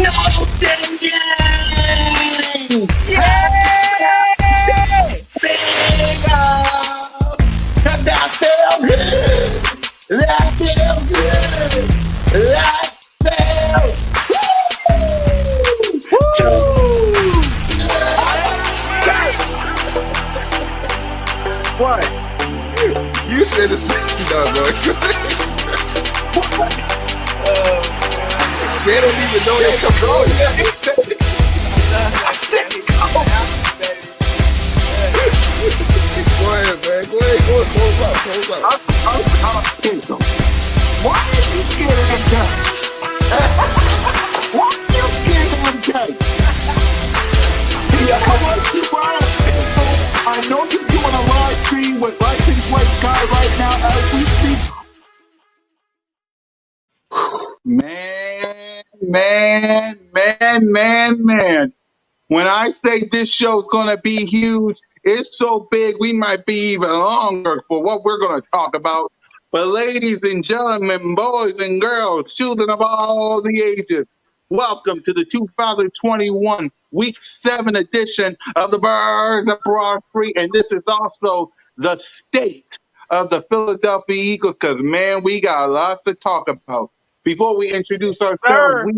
Notion Gang! Yeah! Big up! That feels good! That feels good! That feels Woo! What? You said it's no, boy. They don't even know they come on. Go ahead, man. Go ahead. Close out. Why are you scared of them guys? Why are you scared of them guys? Yeah, I know you're doing a live stream with Lightning White Guy right now as we speak. Man. When I say this show's going to be huge, it's so big we might be even longer for what we're going to talk about. But ladies and gentlemen, boys and girls, children of all the ages, welcome to the 2021 Week 7 edition of the Birds of Broad Street. And this is also the state of the Philadelphia Eagles because, man, we got lots to talk about. Before we introduce ourselves,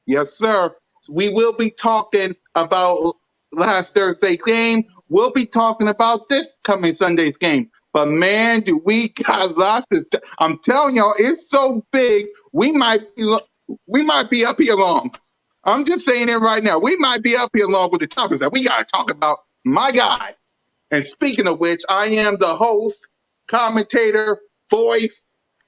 yes, sir. We will be talking about last Thursday's game. We'll be talking about this coming Sunday's game. But man, do we got lots of I'm telling y'all, it's so big. We might be up here long. I'm just saying it right now. We might be up here long with the topics that we gotta talk about. My God. And speaking of which, I am the host, commentator, voice,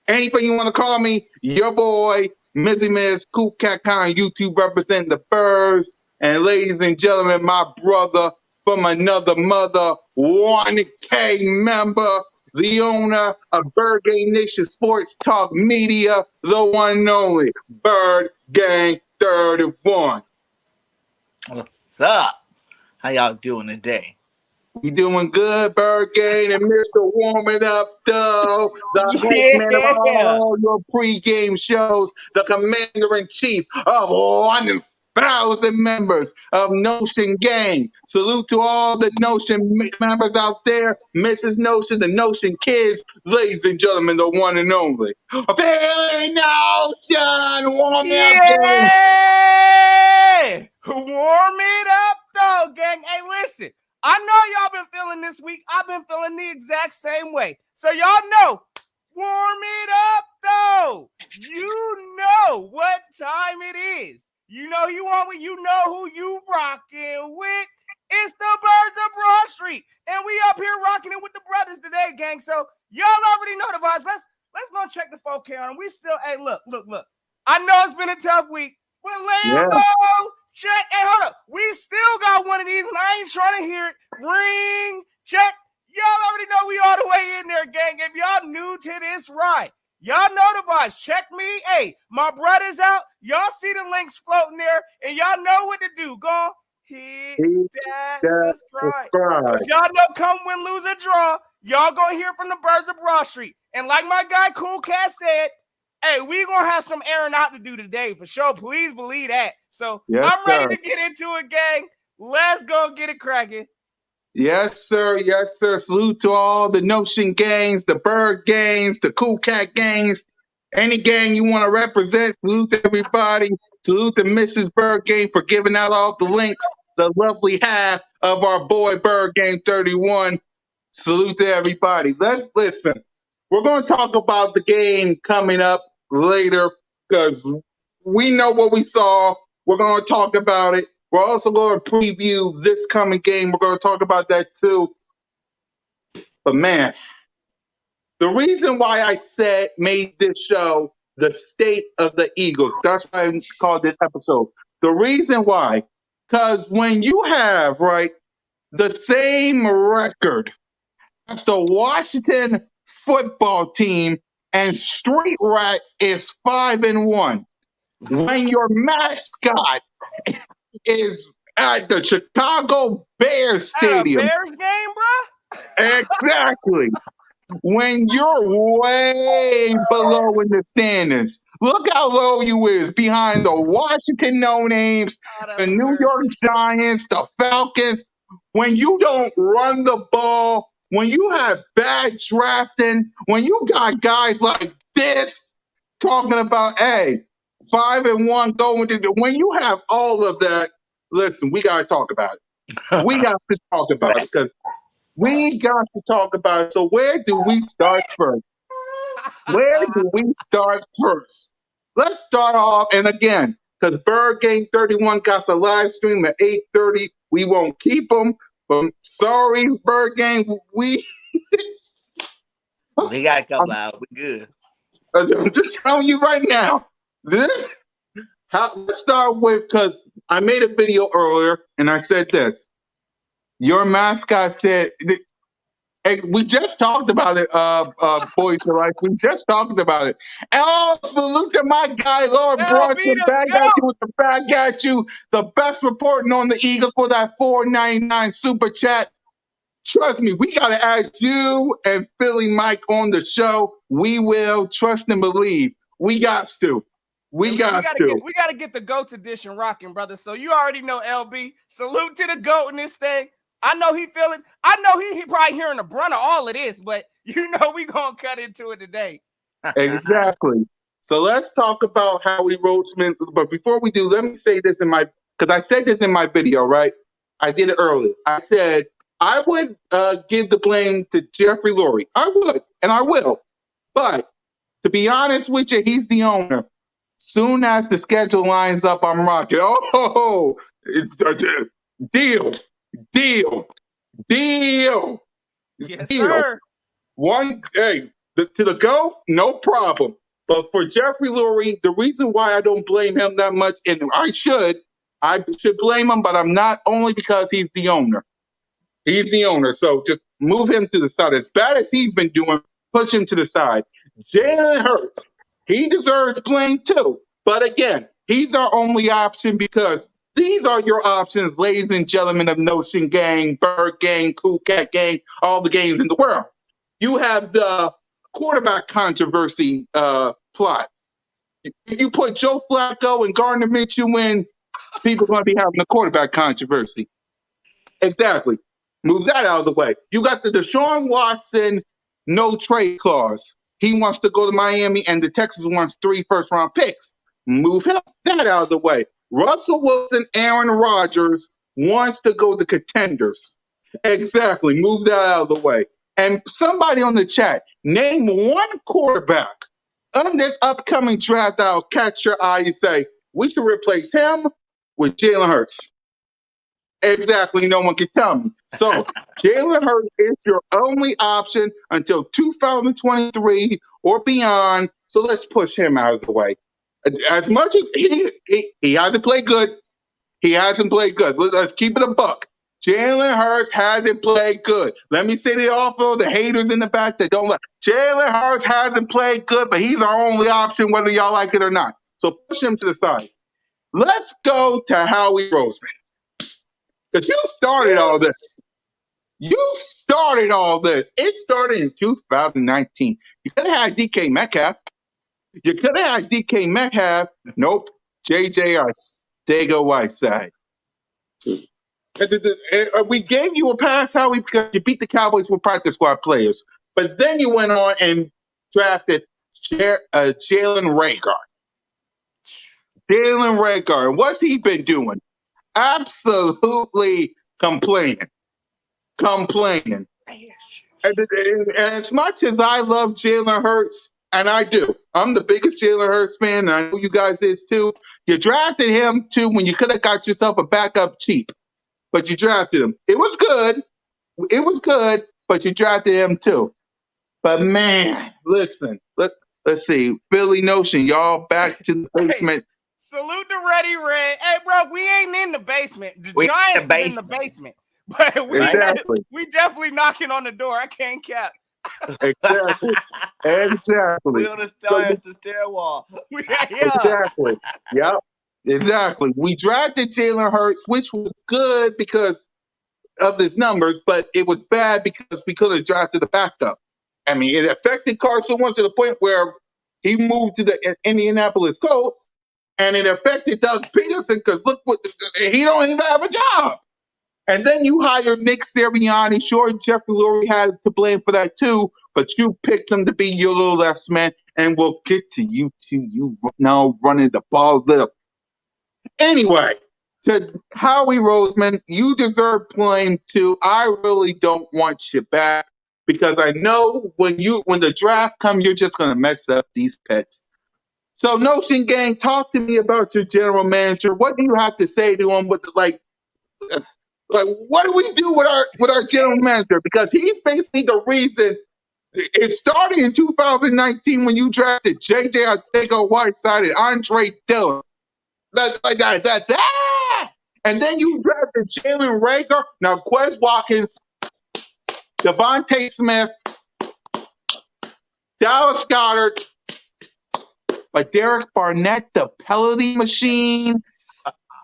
anything you want to call me, your boy, Mizzy Miz, Cool Cat Con, YouTube representing the Birds. And ladies and gentlemen, my brother from another mother, 1K member, the owner of Bird Gang Nation Sports Talk Media, the one and only Bird Gang 31. What's up? How y'all doing today? We doing good, Bird Gang, and Mr. Warming Up, though. The head man of all your pregame shows, the commander-in-chief of 1,000 members of Notion Gang. Salute to all the Notion members out there, Mrs. Notion, the Notion kids, ladies and gentlemen, the one and only. Billy Notion, warm it up, gang. Yeah! Warm it up, though, gang. Hey, listen. I know y'all been feeling this week. I've been feeling the exact same way. So y'all know, warm it up, though. You know what time it is. You know you want me. You know who you rocking with. It's the Birds of Broad Street. And we up here rocking it with the brothers today, gang. So y'all already know the vibes. Let's go check the 4K on them. We still, hey, look. I know it's been a tough week. But Lambo, check. Hey, hold up. We still got one of these, and I ain't trying to hear it. Ring, check. Y'all already know we all the way in there, gang. If y'all new to this ride, y'all know the vibes. Check me. Hey, my brother's out. Y'all see the links floating there, and y'all know what to do. Go hit that subscribe. But y'all know come win, lose, or draw. Y'all gonna hear from the Birds of Broad Street. And like my guy Cool Cat said, hey, we gonna have some airing out to do today for sure. Please believe that. So I'm ready to get into it, gang. Let's go get it cracking. Yes, sir. Salute to all the Notion gangs, the Bird gangs, the Cool Cat gangs, any gang you want to represent. Salute to everybody. Salute to Mrs. Bird Gang for giving out all the links. The lovely half of our boy Bird Gang 31. Salute to everybody. Let's listen. We're going to talk about the game coming up later because we know what we saw. We're going to talk about it. We're also going to preview this coming game. We're going to talk about that too. But man, the reason why I made this show the state of the Eagles, that's why I called this episode. The reason why, because when you have, right, the same record as the Washington football team and Street Rats is 5-1. When your mascot is at the Chicago Bears Stadium. Bears game, bro? Exactly. when you're way below in the standings. Look how low you is behind the Washington No Names, Oh, that's the New York embarrassing. Giants, the Falcons. When you don't run the ball, when you have bad drafting, when you got guys like this talking about, hey, 5-1 going to the, when you have all of that, listen, we got to talk about it. We got to talk about it because we got to talk about it. So where do we start first? Where do we start first? Let's start off, and again, because Bird Gang 31 got a live stream at 8:30. We won't keep them. But sorry, Bird Gang, we. We got a couple I'm, hours. We good. I'm just telling you right now. This. Let's start with because I made a video earlier and I said this. Your mascot said. Hey, we just talked about it, boys are like, we just talked about it. Oh, salute to my guy, Lord LB, Bronson, let's back at you go. with the back at you. The best reporting on the Eagles for that $4.99 super chat. Trust me, we got to ask you and Philly Mike on the show. We will trust and believe. We got to. We got to. We gotta get the GOATS edition rocking, brother. So you already know LB. Salute to the GOAT in this thing. I know he feeling. I know he probably hearing the brunt of all of this, but you know we gonna cut into it today. Exactly. So let's talk about Howie Roseman. But before we do, let me say this because I said this in my video, right? I did it earlier. I said I would give the blame to Jeffrey Lurie. I would, and I will. But to be honest with you, he's the owner. Soon as the schedule lines up, I'm rocking. Oh, it's deal. Yes, sir. To the go, no problem. But for Jeffrey Lurie, the reason why I don't blame him that much, and I should blame him, but I'm not, only because he's the owner. He's the owner, so just move him to the side. As bad as he's been doing, push him to the side. Jalen Hurts, he deserves blame too. But again, he's our only option because these are your options, ladies and gentlemen of Notion Gang, Bird Gang, Cool Cat Gang, all the gangs in the world. You have the quarterback controversy plot. If you put Joe Flacco and Gardner Minshew in, people are going to be having a quarterback controversy. Exactly. Move that out of the way. You got the Deshaun Watson no trade clause. He wants to go to Miami, and the Texans wants 3 first-round picks. Move that out of the way. Russell Wilson, Aaron Rodgers wants to go to Contenders. Exactly. Move that out of the way. And somebody on the chat, name one quarterback on this upcoming draft that'll catch your eye and say, we should replace him with Jalen Hurts. Exactly. No one can tell me. So Jalen Hurts is your only option until 2023 or beyond. So let's push him out of the way. As much as he hasn't played good, Let's keep it a buck. Jalen Hurts hasn't played good. Let me say it also, the haters in the back that don't like. Jalen Hurts hasn't played good, but he's our only option, whether y'all like it or not. So push him to the side. Let's go to Howie Roseman. Because you started all this. It started in 2019. You could have had DK Metcalf. Nope. JJ Arcega-Whiteside. We gave you a pass, Howie, because you beat the Cowboys with practice squad players. But then you went on and drafted Jalen Reagor. And what's he been doing? Absolutely complaining. And as much as I love Jalen Hurts, and I do, I'm the biggest Jalen Hurts fan, and I know you guys is too. You drafted him too when you could have got yourself a backup cheap, but you drafted him. It was good, but you drafted him too. But man, listen, let's see, Philly Notion, y'all back to the basement. Salute to Ready Red. Hey, bro, we ain't in the basement. The Giants is in the basement. But we definitely knocking on the door. I can't cap. Exactly. We on the stairwell. Exactly. Yep. Exactly. We drafted Jalen Hurts, which was good because of his numbers, but it was bad because we could have drafted a backup. I mean, it affected Carson Wentz to the point where he moved to the Indianapolis Colts, and it affected Doug Peterson because look what he don't even have a job. And then you hired Nick Sirianni. Sure, Jeffrey Lurie had to blame for that too, but you picked him to be your little left man, and we'll get to you two. You now running the ball little. Anyway, to Howie Roseman, you deserve blame too. I really don't want you back because I know when the draft comes, you're just gonna mess up these picks. So Notion Gang, talk to me about your general manager. What do you have to say to him? Like what do we do with our general manager? Because he's basically the reason. It started in 2019 when you drafted J.J. Arcega-Whiteside and Andre Dillon. And then you drafted Jalen Reagor, now Quez Watkins, Devontae Smith, Dallas Goedert, like Derek Barnett, the penalty machine,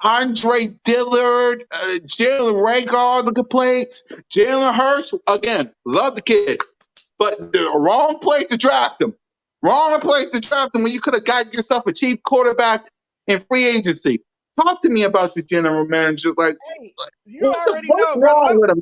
Andre Dillard, Jalen Reagor, the complaints, Jalen Hurts, again, love the kid, but the wrong place to draft him. Wrong place to draft him when you could have gotten yourself a cheap quarterback in free agency. Talk to me about your general manager. Like, hey, you already know, wrong with him,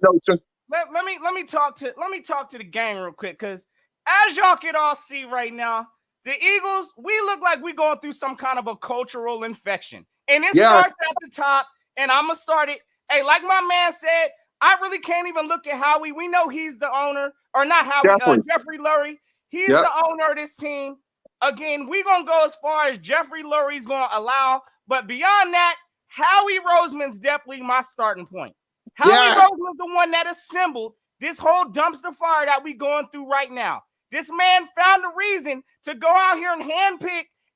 let me talk to the gang real quick, because as y'all can all see right now, the Eagles, we look like we're going through some kind of a cultural infection. And it starts at the top, and I'm going to start it. Hey, like my man said, I really can't even look at Howie. We know he's the owner, or not Howie, Jeffrey Lurie. He's the owner of this team. Again, we're going to go as far as Jeffrey Lurie's going to allow. But beyond that, Howie Roseman's definitely my starting point. Howie Roseman's the one that assembled this whole dumpster fire that we're going through right now. This man found a reason to go out here and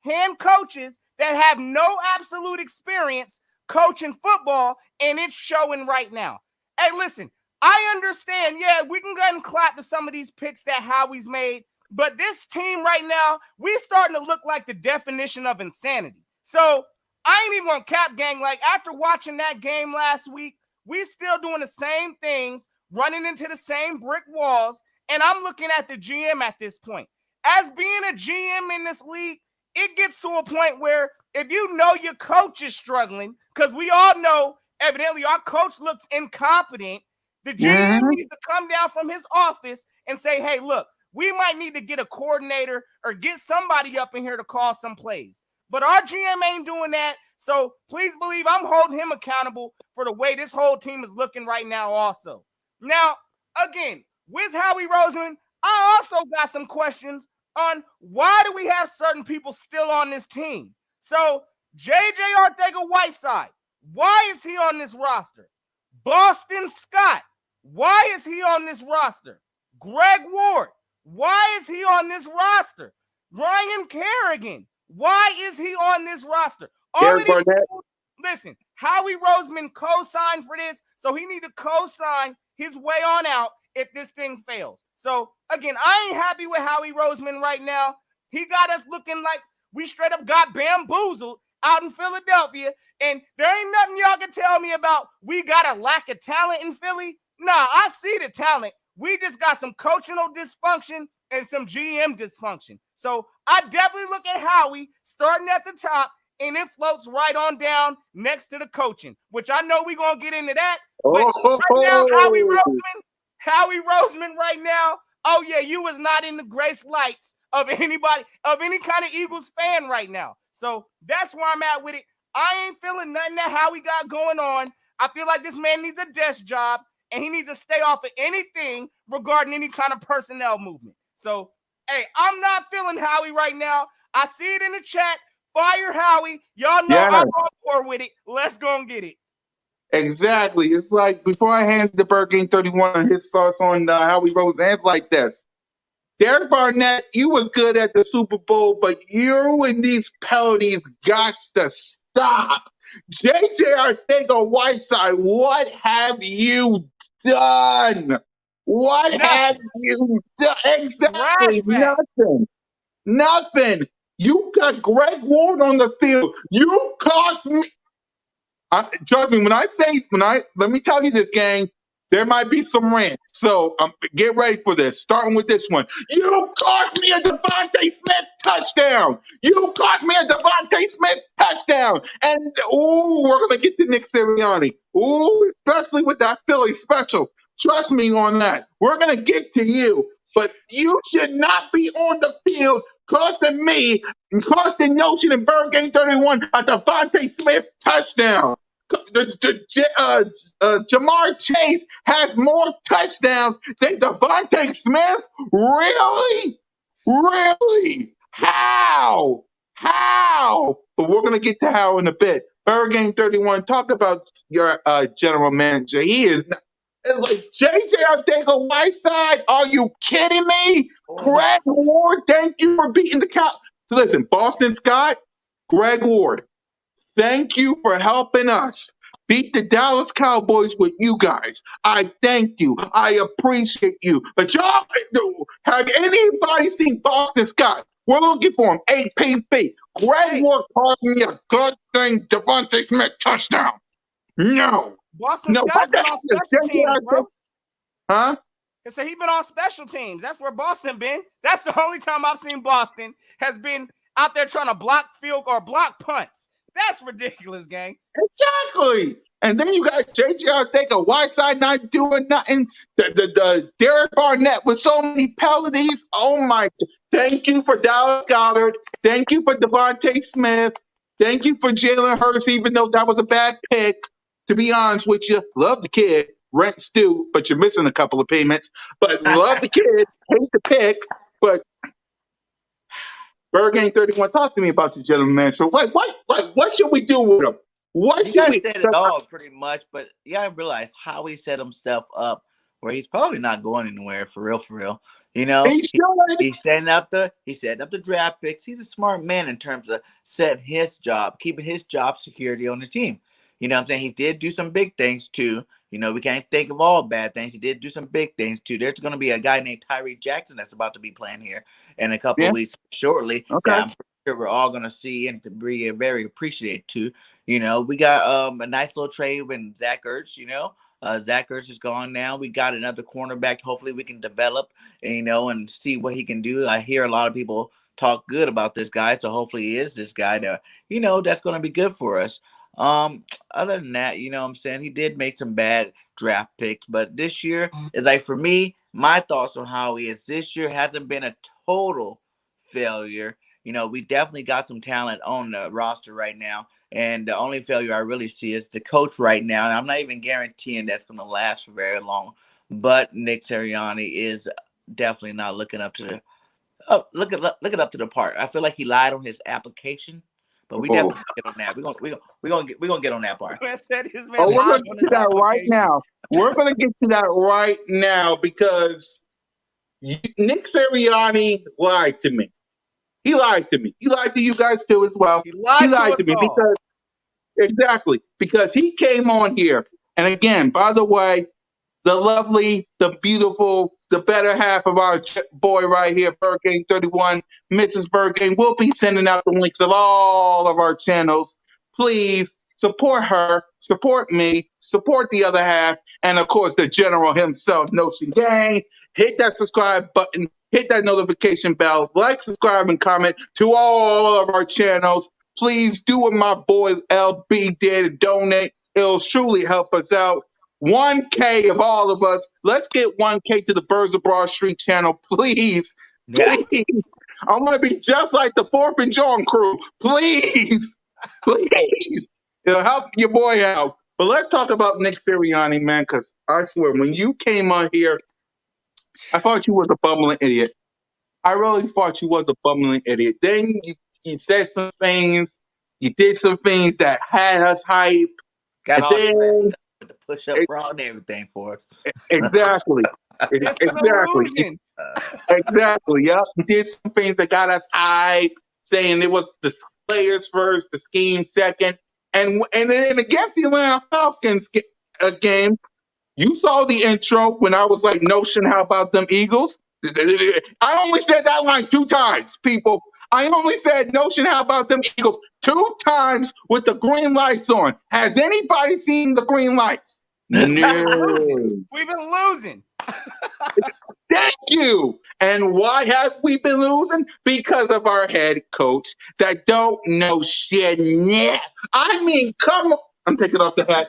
hand coaches that have no absolute experience coaching football, and it's showing right now. Hey, listen, I understand, we can go ahead and clap to some of these picks that Howie's made, but this team right now, we're starting to look like the definition of insanity. So I ain't even on cap, gang. Like, after watching that game last week, we still doing the same things, running into the same brick walls, and I'm looking at the GM at this point. As being a GM in this league, it gets to a point where if you know your coach is struggling, because we all know, evidently, our coach looks incompetent, the GM needs to come down from his office and say, hey, look, we might need to get a coordinator or get somebody up in here to call some plays. But our GM ain't doing that, so please believe I'm holding him accountable for the way this whole team is looking right now also. Now, again, with Howie Roseman, I also got some questions on why do we have certain people still on this team. So, J.J. Arcega-Whiteside, why is he on this roster? Boston Scott, why is he on this roster? Greg Ward, why is he on this roster? Ryan Kerrigan, why is he on this roster? All of these people, listen, Howie Roseman co-signed for this, so he need to co-sign his way on out if this thing fails. So, again, I ain't happy with Howie Roseman right now. He got us looking like we straight up got bamboozled out in Philadelphia, and there ain't nothing y'all can tell me about we got a lack of talent in Philly. Nah, I see the talent. We just got some coaching dysfunction and some GM dysfunction. So I definitely look at Howie starting at the top, and it floats right on down next to the coaching, which I know we're going to get into that. But right now, Howie Roseman right now, oh yeah, you was not in the grace lights of anybody, of any kind of Eagles fan right now. So that's where I'm at with it. I ain't feeling nothing that Howie got going on. I feel like this man needs a desk job, and he needs to stay off of anything regarding any kind of personnel movement. So, hey, I'm not feeling Howie right now. I see it in the chat. Fire Howie. Y'all know I'm on board with it. Let's go and get it. Exactly. It's like, before I hand the Bird Game 31 his thoughts on Howie Roseman, it's like this. Derek Barnett, you was good at the Super Bowl, but you and these penalties got to stop. J.J. Arcega-Whiteside, what have you done? What have you done? Exactly. Nothing. You got Greg Ward on the field. You cost me. Trust me, let me tell you this, gang. There might be some rant. So get ready for this. Starting with this one. You cost me a Devontae Smith touchdown. You cost me a Devontae Smith touchdown. And, we're going to get to Nick Sirianni. Ooh, especially with that Philly special. Trust me on that. We're going to get to you. But you should not be on the field costing me, costing Notion and Bird Game 31 a Devontae Smith touchdown. Jamar Chase has more touchdowns than Devontae Smith? Really? Really? How? But we're going to get to how in a bit. Bird Game 31, talk about your general manager. He is not, it's like JJ Arcega-Whiteside. Are you kidding me? Greg Ward, thank you for beating the Cow. Listen, Boston Scott, Greg Ward, thank you for helping us beat the Dallas Cowboys with you guys. I thank you. I appreciate you. But y'all, have anybody seen Boston Scott? We're looking for him. APP. Greg Ward called me a good thing Devontae Smith touchdown. No. Boston Scott's been on special teams, bro. Huh? I said he been on special teams. That's where Boston been. That's the only time I've seen Boston has been out there trying to block field or block punts. That's ridiculous, gang. Exactly. And then you got JJ Arcega-Whiteside not doing nothing. The Derek Barnett with so many penalties. Oh my! Thank you for Dallas Goedert. Thank you for Devontae Smith. Thank you for Jalen Hurts, even though that was a bad pick. To be honest with you, love the kid, rent's due, but you're missing a couple of payments. But love the kid, hate the pick. But Bird Game 31, talk to me about your general manager. What should we do with him? You guys said it all pretty much, but yeah, I realized how he set himself up where he's probably not going anywhere for real. You know, he's setting up the draft picks. He's a smart man in terms of setting his job, keeping his job security on the team. You know what I'm saying? He did do some big things too. You know, we can't think of all bad things. He did do some big things too. There's going to be a guy named Tyree Jackson that's about to be playing here in a couple of weeks shortly. Okay. I'm sure we're all going to see and to be very appreciative too. You know, we got a nice little trade with Zach Ertz, you know. Zach Ertz is gone now. We got another cornerback. Hopefully we can develop, you know, and see what he can do. I hear a lot of people talk good about this guy. So hopefully he is this guy that, you know, that's going to be good for us. Other than that, you know what I'm saying? He did make some bad draft picks, but this year is like, for me, my thoughts on how he is this year hasn't been a total failure. You know, we definitely got some talent on the roster right now. And the only failure I really see is the coach right now. And I'm not even guaranteeing that's going to last for very long. But Nick Sirianni is definitely not looking up to the looking up to the part. I feel like he lied on his application. But we definitely get on that. We're gonna get on that part. We're gonna get to that right now. We're gonna get to that right now because Nick Sirianni lied to me. He lied to me. He lied to you guys too as well. He lied to me because he came on here. And again, by the way, the lovely, the beautiful, the better half of our boy right here, Bird Game 31, Mrs. Bird Game, will be sending out the links of all of our channels. Please support her, support me, support the other half, and of course the general himself, Notion Gang. Hit that subscribe button, hit that notification bell, like, subscribe, and comment to all of our channels. Please do what my boy LB did, donate. It'll truly help us out. 1K of all of us. Let's get 1K to the Birds of Broad Street channel, please. Please. I want to be just like the 4th and John crew. Please. Please. It'll help your boy out. But let's talk about Nick Sirianni, man, because I swear, when you came on here, I thought you was a bumbling idiot. I really thought you was a bumbling idiot. Then you said some things. You did some things that had us hype. Got all the push-up bra and everything for us. Exactly. Exactly. Yep. He did some things that got us hype, saying it was the players first, the scheme second. And then against the Atlanta Falcons game, you saw the intro when I was like, Notion, how about them Eagles? I only said that line 2 times, people. I only said, Notion, how about them Eagles? 2 times with the green lights on. Has anybody seen the green lights? No. We've been losing. Thank you. And why have we been losing? Because of our head coach that don't know shit. Yeah. I mean, come on. I'm taking off the hat.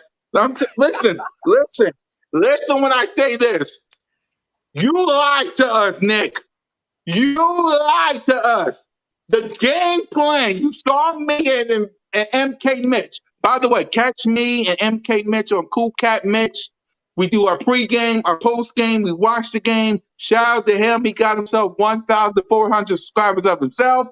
Listen when I say this. You lied to us, Nick. You lied to us. The game plan, you saw me and MK Mitch. By the way, catch me and MK Mitch on Cool Cat Mitch. We do our pregame, our postgame. We watch the game. Shout out to him. He got himself 1,400 subscribers of himself.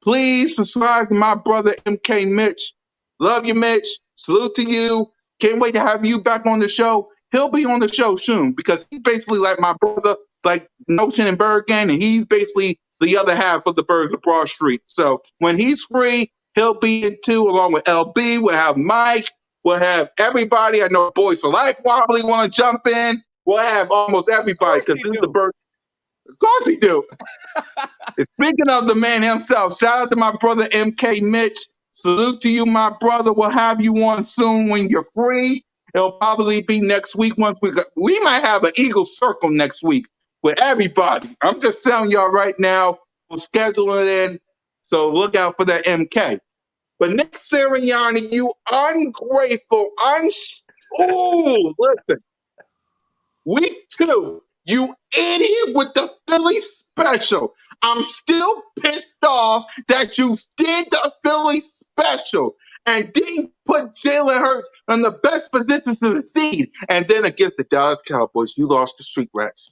Please subscribe to my brother MK Mitch. Love you, Mitch. Salute to you. Can't wait to have you back on the show. He'll be on the show soon because he's basically like my brother, like Notion and Bird Gang, and he's basically the other half of the Birds of Broad Street. So when he's free, he'll be in too, along with LB. We'll have Mike. We'll have everybody. I know Boys for Life probably want to jump in. We'll have almost everybody because this is the Bird. Of course he do. Speaking of the man himself, shout out to my brother MK Mitch. Salute to you, my brother. We'll have you on soon when you're free. It'll probably be next week. We might have an Eagle Circle next week with everybody. I'm just telling y'all right now. We'll schedule it in, so look out for that MK. But Nick Sirianni, you ungrateful, listen. Week 2, you idiot with the Philly special. I'm still pissed off that you did the Philly special and didn't put Jalen Hurts in the best position to succeed. And then against the Dallas Cowboys, you lost the Street Rats.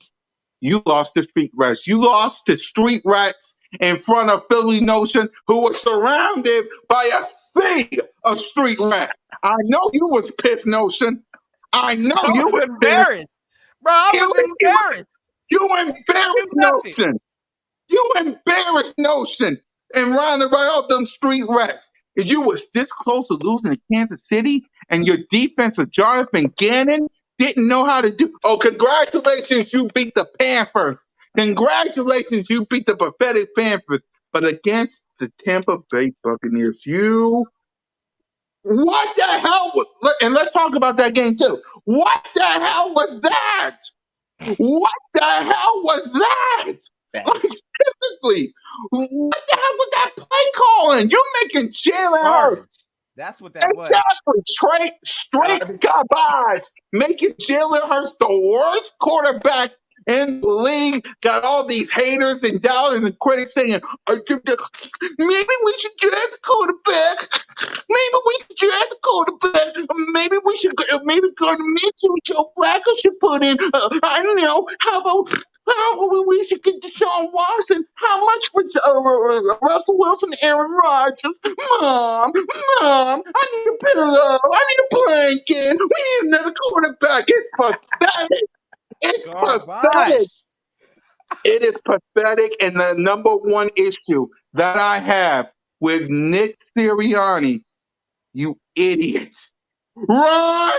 You lost the Street Rats. You lost the Street Rats in front of Philly Notion, who was surrounded by a sea of Street Rats. I know you was pissed, Notion. I know you was embarrassed. Bro, I was embarrassed. You embarrassed Notion. You embarrassed Notion and rounded right off them Street Rats. If you was this close to losing to Kansas City and your defense of Jonathan Gannon didn't know how to do. Oh, congratulations, you beat the Panthers. Congratulations, you beat the pathetic Panthers. But against the Tampa Bay Buccaneers, what the hell? And let's talk about that game too. What the hell was that? What the hell was that? Like, seriously, what the hell was that play calling? You're making Jalen Hurts. That's what that was. Straight garbage. Making Jalen Hurts the worst quarterback in the league. Got all these haters and doubters and critics saying, maybe we should draft the quarterback. Maybe we should draft the quarterback. Maybe we should, maybe Gardner Minshew and Joe Flacco should put in. I don't know. How about we should get Deshaun Watson? How much for Russell Wilson, Aaron Rodgers? Mom, I need a pillow. I need a blanket. We need another quarterback. It's pathetic. It's pathetic. It is pathetic. And the number one issue that I have with Nick Sirianni, you idiot. Run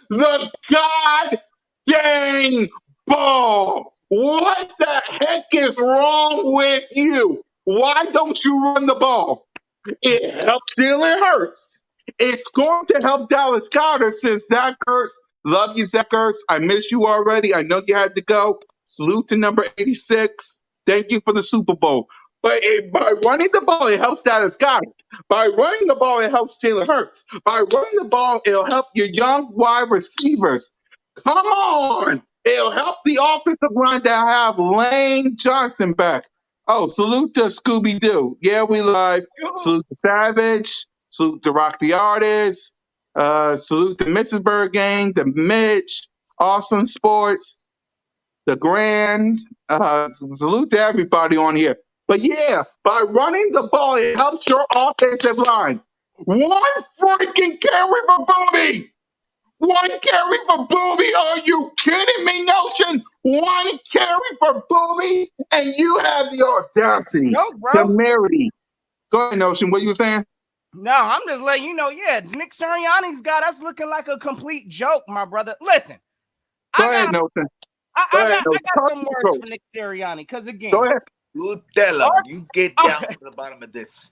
the god dang ball. What the heck is wrong with you? Why don't you run the ball? It helps Jalen Hurts. It's going to help Dallas Goedert since Zach Ertz. Love you, Zach Ertz. I miss you already. I know you had to go. Salute to number 86. Thank you for the Super Bowl. But by running the ball, it helps Dallas Goedert. By running the ball, it helps Jalen Hurts. By running the ball, it'll help your young wide receivers. Come on. It'll help the offensive line to have Lane Johnson back. Oh, salute to Scooby-Doo. Yeah, we live. Salute to Savage. Salute to Rock the Artist. Salute to Mrs. Bird Gang, the Mitch, Awesome Sports, the Grands. Salute to everybody on here. But yeah, by running the ball, it helps your offensive line. One freaking carry for Booby. One carry for Booby. Are you kidding me, Notion? One carry for Booby, and you have the audacity, the temerity. Go ahead, Notion. What you were saying? No, I'm just letting you know, yeah, Nick Sirianni's got us looking like a complete joke, my brother. Listen. Go ahead, Notion. I got some words for Nick Sirianni, because again. Go ahead. You tell him. You get down to the bottom of this.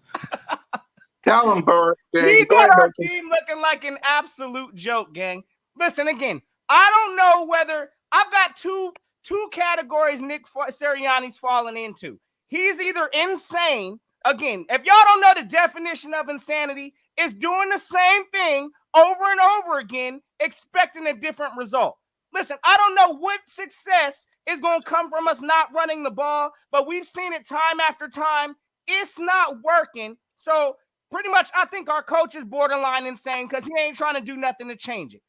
Tell him, Bird. He got our team looking like an absolute joke, gang. Listen, again, I don't know whether I've got two categories Nick Sirianni's fallen into. He's either insane. Again, if y'all don't know the definition of insanity, it's doing the same thing over and over again, expecting a different result. Listen, I don't know what success is going to come from us not running the ball, but we've seen it time after time. It's not working. So pretty much I think our coach is borderline insane because he ain't trying to do nothing to change it.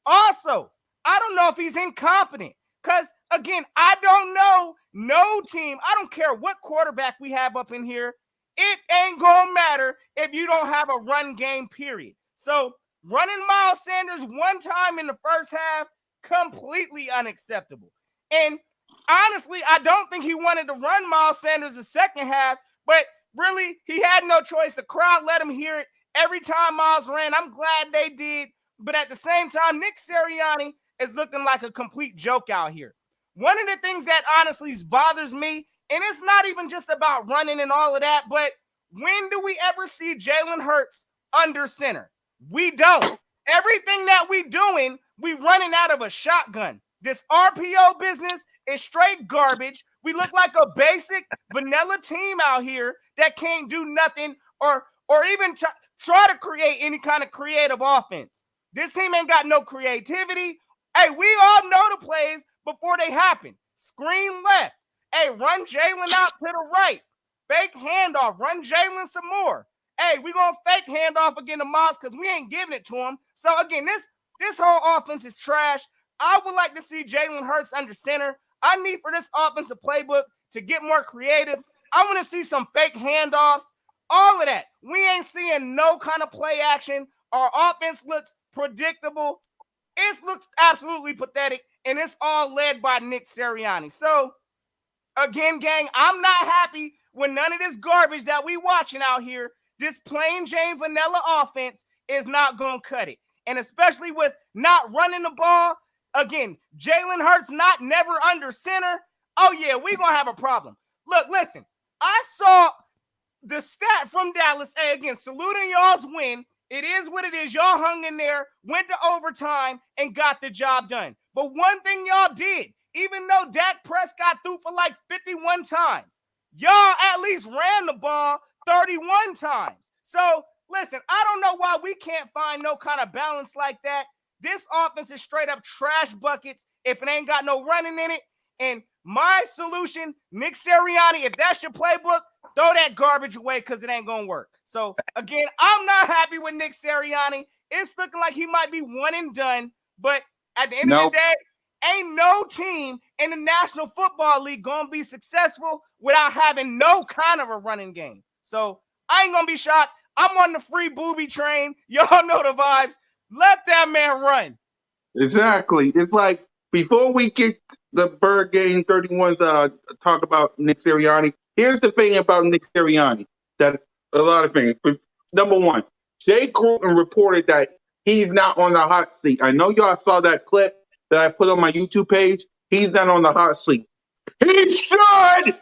Also, I don't know if he's incompetent because, again, I don't know no team. I don't care what quarterback we have up in here. It ain't going to matter if you don't have a run game, period. So running Miles Sanders one time in the first half, completely unacceptable. And honestly, I don't think he wanted to run Miles Sanders the second half, but really, he had no choice. The crowd let him hear it every time Miles ran. I'm glad they did. But at the same time, Nick Sirianni is looking like a complete joke out here. One of the things that honestly bothers me, and it's not even just about running and all of that, but when do we ever see Jalen Hurts under center? We don't. Everything that we doing, we running out of a shotgun. This RPO business is straight garbage. We look like a basic vanilla team out here that can't do nothing or even try to create any kind of creative offense. This team ain't got no creativity. Hey, we all know the plays before they happen. Screen left. Hey, run Jalen out to the right. Fake handoff. Run Jalen some more. Hey, we're going to fake handoff again to Miles because we ain't giving it to him. So, again, this whole offense is trash. I would like to see Jalen Hurts under center. I need for this offensive playbook to get more creative. I want to see some fake handoffs, all of that. We ain't seeing no kind of play action. Our offense looks predictable. It looks absolutely pathetic, and it's all led by Nick Sirianni. So, again, gang, I'm not happy with none of this garbage that we watching out here. This plain Jane vanilla offense is not going to cut it. And especially with not running the ball, again, Jalen Hurts never under center. Oh, yeah, we're going to have a problem. Look, listen, I saw the stat from Dallas. Hey, again, saluting y'all's win. It is what it is. Y'all hung in there, went to overtime, and got the job done. But one thing y'all did, even though Dak Prescott threw for like 51 times, y'all at least ran the ball 31 times. So, listen, I don't know why we can't find no kind of balance like that. This offense is straight up trash buckets if it ain't got no running in it. And my solution, Nick Sirianni, if that's your playbook, throw that garbage away because it ain't going to work. So, again, I'm not happy with Nick Sirianni. It's looking like he might be one and done. But at the end of the day, ain't no team in the National Football League going to be successful without having no kind of a running game. So, I ain't going to be shocked. I'm on the free booby train. Y'all know the vibes. Let that man run. Exactly. It's like before we get the Bird Game 31's talk about Nick Sirianni, here's the thing about Nick Sirianni that a lot of things. But number one, Jay Gruden reported that he's not on the hot seat. I know y'all saw that clip that I put on my YouTube page. He's not on the hot seat. He should!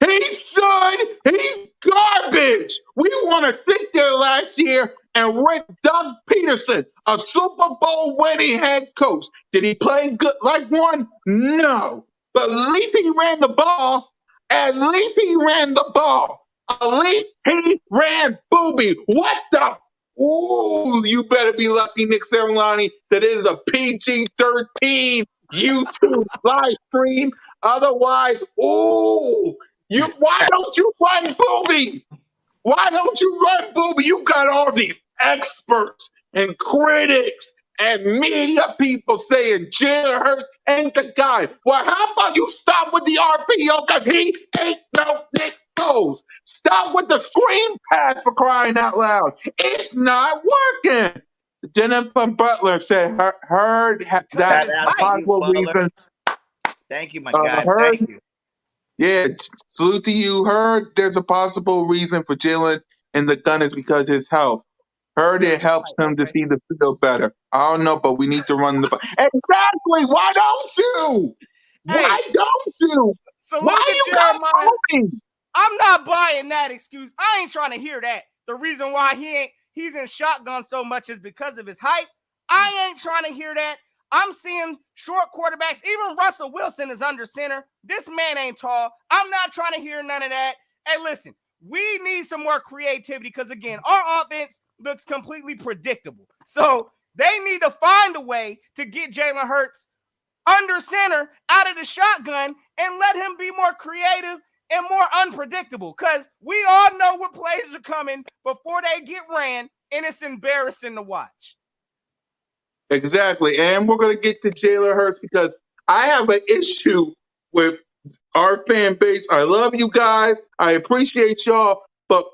He should! He's garbage! We want to sit there last year and rip Doug Peterson, a Super Bowl winning head coach. Did he play good like one? No. But at least he ran the ball. At least he ran the ball. At least he ran booby. What the? Ooh, you better be lucky, Nick Sirianni, that it is a PG-13 YouTube live stream. Otherwise, ooh, why don't you run booby? Why don't you run booby? You got all these experts and critics and media people saying Jalen Hurts ain't the guy. Well, how about you stop with the RPO because he ain't no Nick Foles. Stop with the screen pass for crying out loud. It's not working. Jennifer Butler said heard that possible reason. Thank you, my guy. Thank you. Yeah, salute to you. Heard there's a possible reason for Jalen in the gun is because his health. Heard it helps him to see the field better. I don't know, but we need to run the ball. Exactly. Why don't you? Why don't you? Why are you not moving? I'm not buying that excuse. I ain't trying to hear that. The reason why he's in shotgun so much is because of his height. I ain't trying to hear that. I'm seeing short quarterbacks. Even Russell Wilson is under center. This man ain't tall. I'm not trying to hear none of that. Hey, listen, we need some more creativity because, again, our offense looks completely predictable. So they need to find a way to get Jalen Hurts under center out of the shotgun and let him be more creative and more unpredictable, because we all know what plays are coming before they get ran, and it's embarrassing to watch. Exactly. And we're going to get to Jalen Hurts because I have an issue with our fan base. I love you guys. I appreciate y'all. But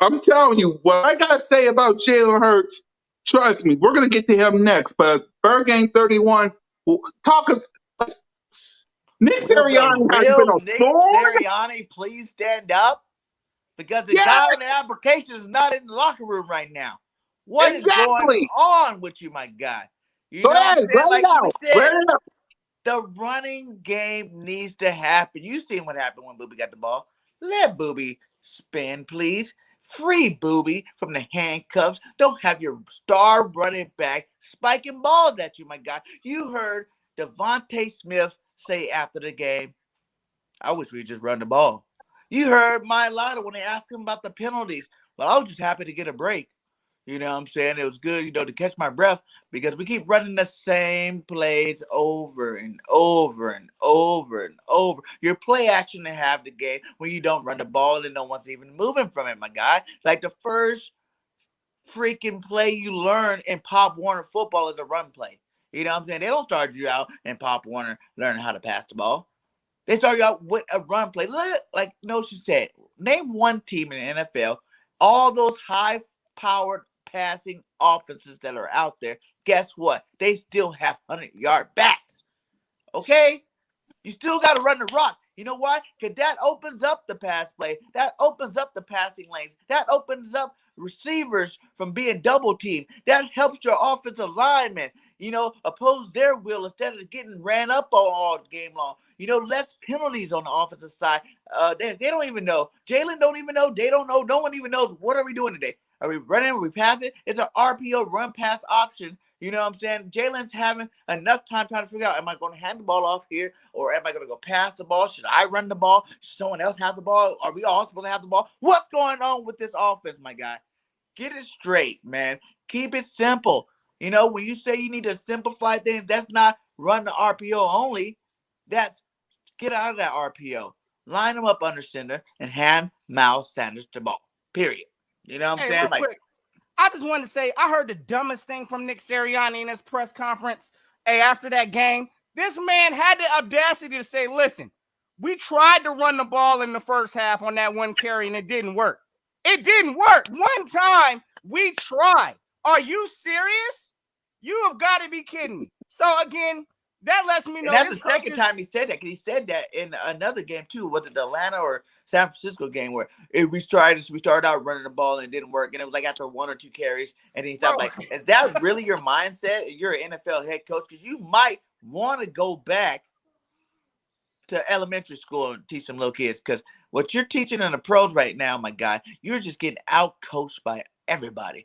I'm telling you, what I got to say about Jalen Hurts, trust me, we're going to get to him next. But Bird Gang 31, talking. Nick Will the Sirianni has been real a Nick thorn. Sirianni please stand up? Because the Yes, guy on the application is not in the locker room right now. What is going exactly. on with you, my guy? You Go know what ahead, I'm saying? let it Like you out. said, Let it out. the running game needs to happen. You seen what happened when Booby got the ball. Let Booby spin, please. Free Booby from the handcuffs. Don't have your star running back spiking balls at you, my guy. You heard Devontae Smith say after the game, I wish we'd just run the ball. You heard Mailata when they asked him about the penalties. Well, I was just happy to get a break. You know what I'm saying? It was good, to catch my breath because we keep running the same plays over and over and over and over. Your play action to have the game when you don't run the ball and no one's even moving from it, my guy. Like the first freaking play you learn in Pop Warner football is a run play. You know what I'm saying? They don't start you out in Pop Warner learning how to pass the ball. They start you out with a run play. Like Noshi said, name one team in the NFL, all those high-powered passing offenses that are out there, guess what? They still have 100-yard backs. Okay? You still got to run the rock. You know why? Because that opens up the pass play. That opens up the passing lanes. That opens up receivers from being double teamed. That helps your offensive linemen, oppose their will instead of getting ran up all game long. Less penalties on the offensive side. They don't even know. Jalen don't even know. They don't know. No one even knows. What are we doing today? Are we running? Are we passing? It's an RPO run pass option. You know what I'm saying? Jalen's having enough time trying to figure out, am I going to hand the ball off here or am I going to go pass the ball? Should I run the ball? Should someone else have the ball? Are we all supposed to have the ball? What's going on with this offense, my guy? Get it straight, man. Keep it simple. When you say you need to simplify things, that's not run the RPO only. That's get out of that RPO. Line them up under center and hand Miles Sanders the ball. Period. You know what I'm saying? Quick, I just wanted to say, I heard the dumbest thing from Nick Sirianni in his press conference. After that game, this man had the audacity to say, listen, we tried to run the ball in the first half on that one carry and it didn't work. It didn't work. One time we tried. Are you serious? You have got to be kidding me. So again, that lets me know. And that's the second time he said that, because he said that in another game too. Was it the Atlanta or San Francisco game where we started out running the ball and it didn't work, and it was like after one or two carries, and then he stopped. Like, is that really your mindset? You're an NFL head coach, because you might want to go back to elementary school and teach some little kids, because what you're teaching in the pros right now, my guy, you're just getting out coached by everybody.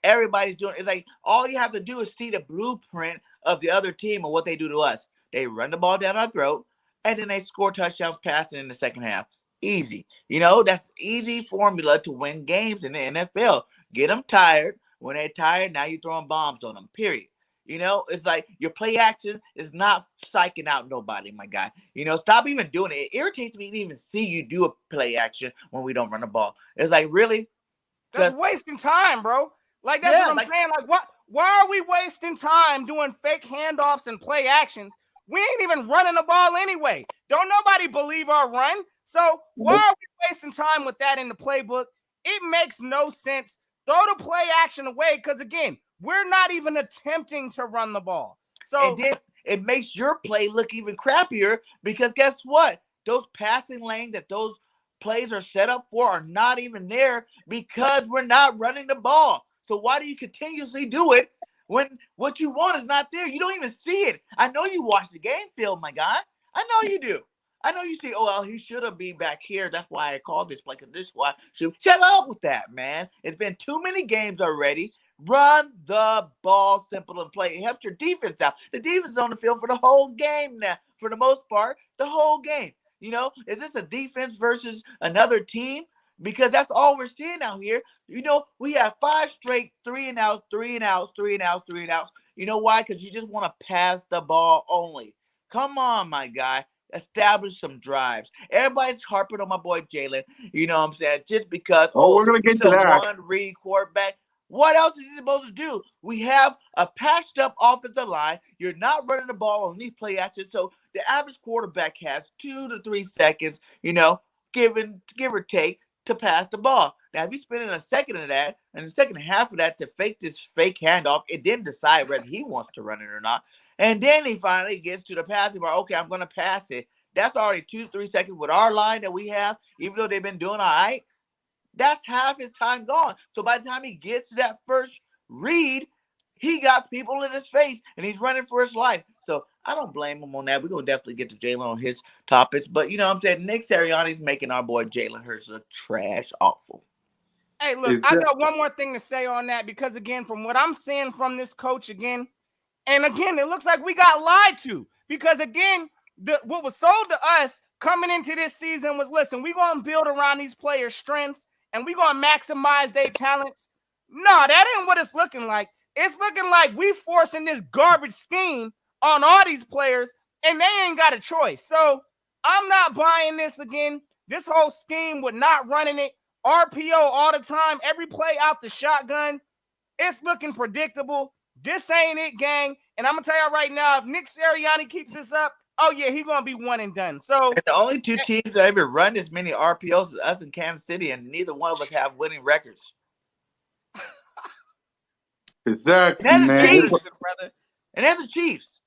Everybody's doing it's like all you have to do is see the blueprint of the other team and what they do to us. They run the ball down our throat and then they score touchdowns passing in the second half. Easy. That's easy formula to win games in the NFL. Get them tired. When they're tired, now you're throwing bombs on them. Period. It's like your play action is not psyching out nobody, my guy. Stop even doing it. It irritates me to even see you do a play action when we don't run the ball. It's like, really? That's wasting time, bro. Like, that's what I'm saying. Like, what? Why are we wasting time doing fake handoffs and play actions? We ain't even running the ball anyway. Don't nobody believe our run. So why are we wasting time with that in the playbook? It makes no sense. Throw the play action away, because, again, we're not even attempting to run the ball. So and then it makes your play look even crappier, because guess what? Those passing lanes that those plays are set up for are not even there because we're not running the ball. So why do you continuously do it when what you want is not there? You don't even see it. I know you watch the game film, my guy. I know you do. I know you see, oh, well, he should have been back here. That's why I called this play, because this is why. Shut up with that, man. It's been too many games already. Run the ball, simple and play. It helps your defense out. The defense is on the field for the whole game now, for the most part, the whole game. You know, is this a defense versus another team? Because that's all we're seeing out here. You know, we have 5 straight 3-and-outs, 3-and-outs, 3-and-outs, 3-and-outs. You know why? Because you just want to pass the ball only. Come on, my guy. Establish some drives. Everybody's harping on my boy Jalen. You know what I'm saying? Just because we're gonna get to that. One-read quarterback. What else is he supposed to do? We have a patched up offensive line. You're not running the ball on these play actions. So the average quarterback has 2 to 3 seconds, you know, give or take, to pass the ball. Now, if you spend a second of that and the second half of that to fake this fake handoff, it didn't decide whether he wants to run it or not. And then he finally gets to the passing bar. Okay, I'm going to pass it. That's already 2 to 3 seconds with our line that we have, even though they've been doing all right. That's half his time gone. So by the time he gets to that first read, he got people in his face and he's running for his life. So I don't blame him on that. We're going to definitely get to Jalen on his topics. But you know what I'm saying? Nick Sirianni's making our boy Jalen Hurts look trash awful. Hey, look, I got one more thing to say on that because, again, from what I'm seeing from this coach again, and again, it looks like we got lied to because, again, what was sold to us coming into this season was, listen, we're going to build around these players' strengths and we're going to maximize their talents. No, that ain't what it's looking like. It's looking like we forcing this garbage scheme on all these players, and they ain't got a choice. So I'm not buying this again. This whole scheme with not running it, RPO all the time, every play out the shotgun, it's looking predictable. This ain't it, gang. And I'm going to tell you right now, if Nick Sirianni keeps this up, oh, yeah, he's going to be one and done. So and the only 2 teams that ever run as many RPOs as us in Kansas City, and neither one of us have winning records. Exactly, and man. That's the Chiefs.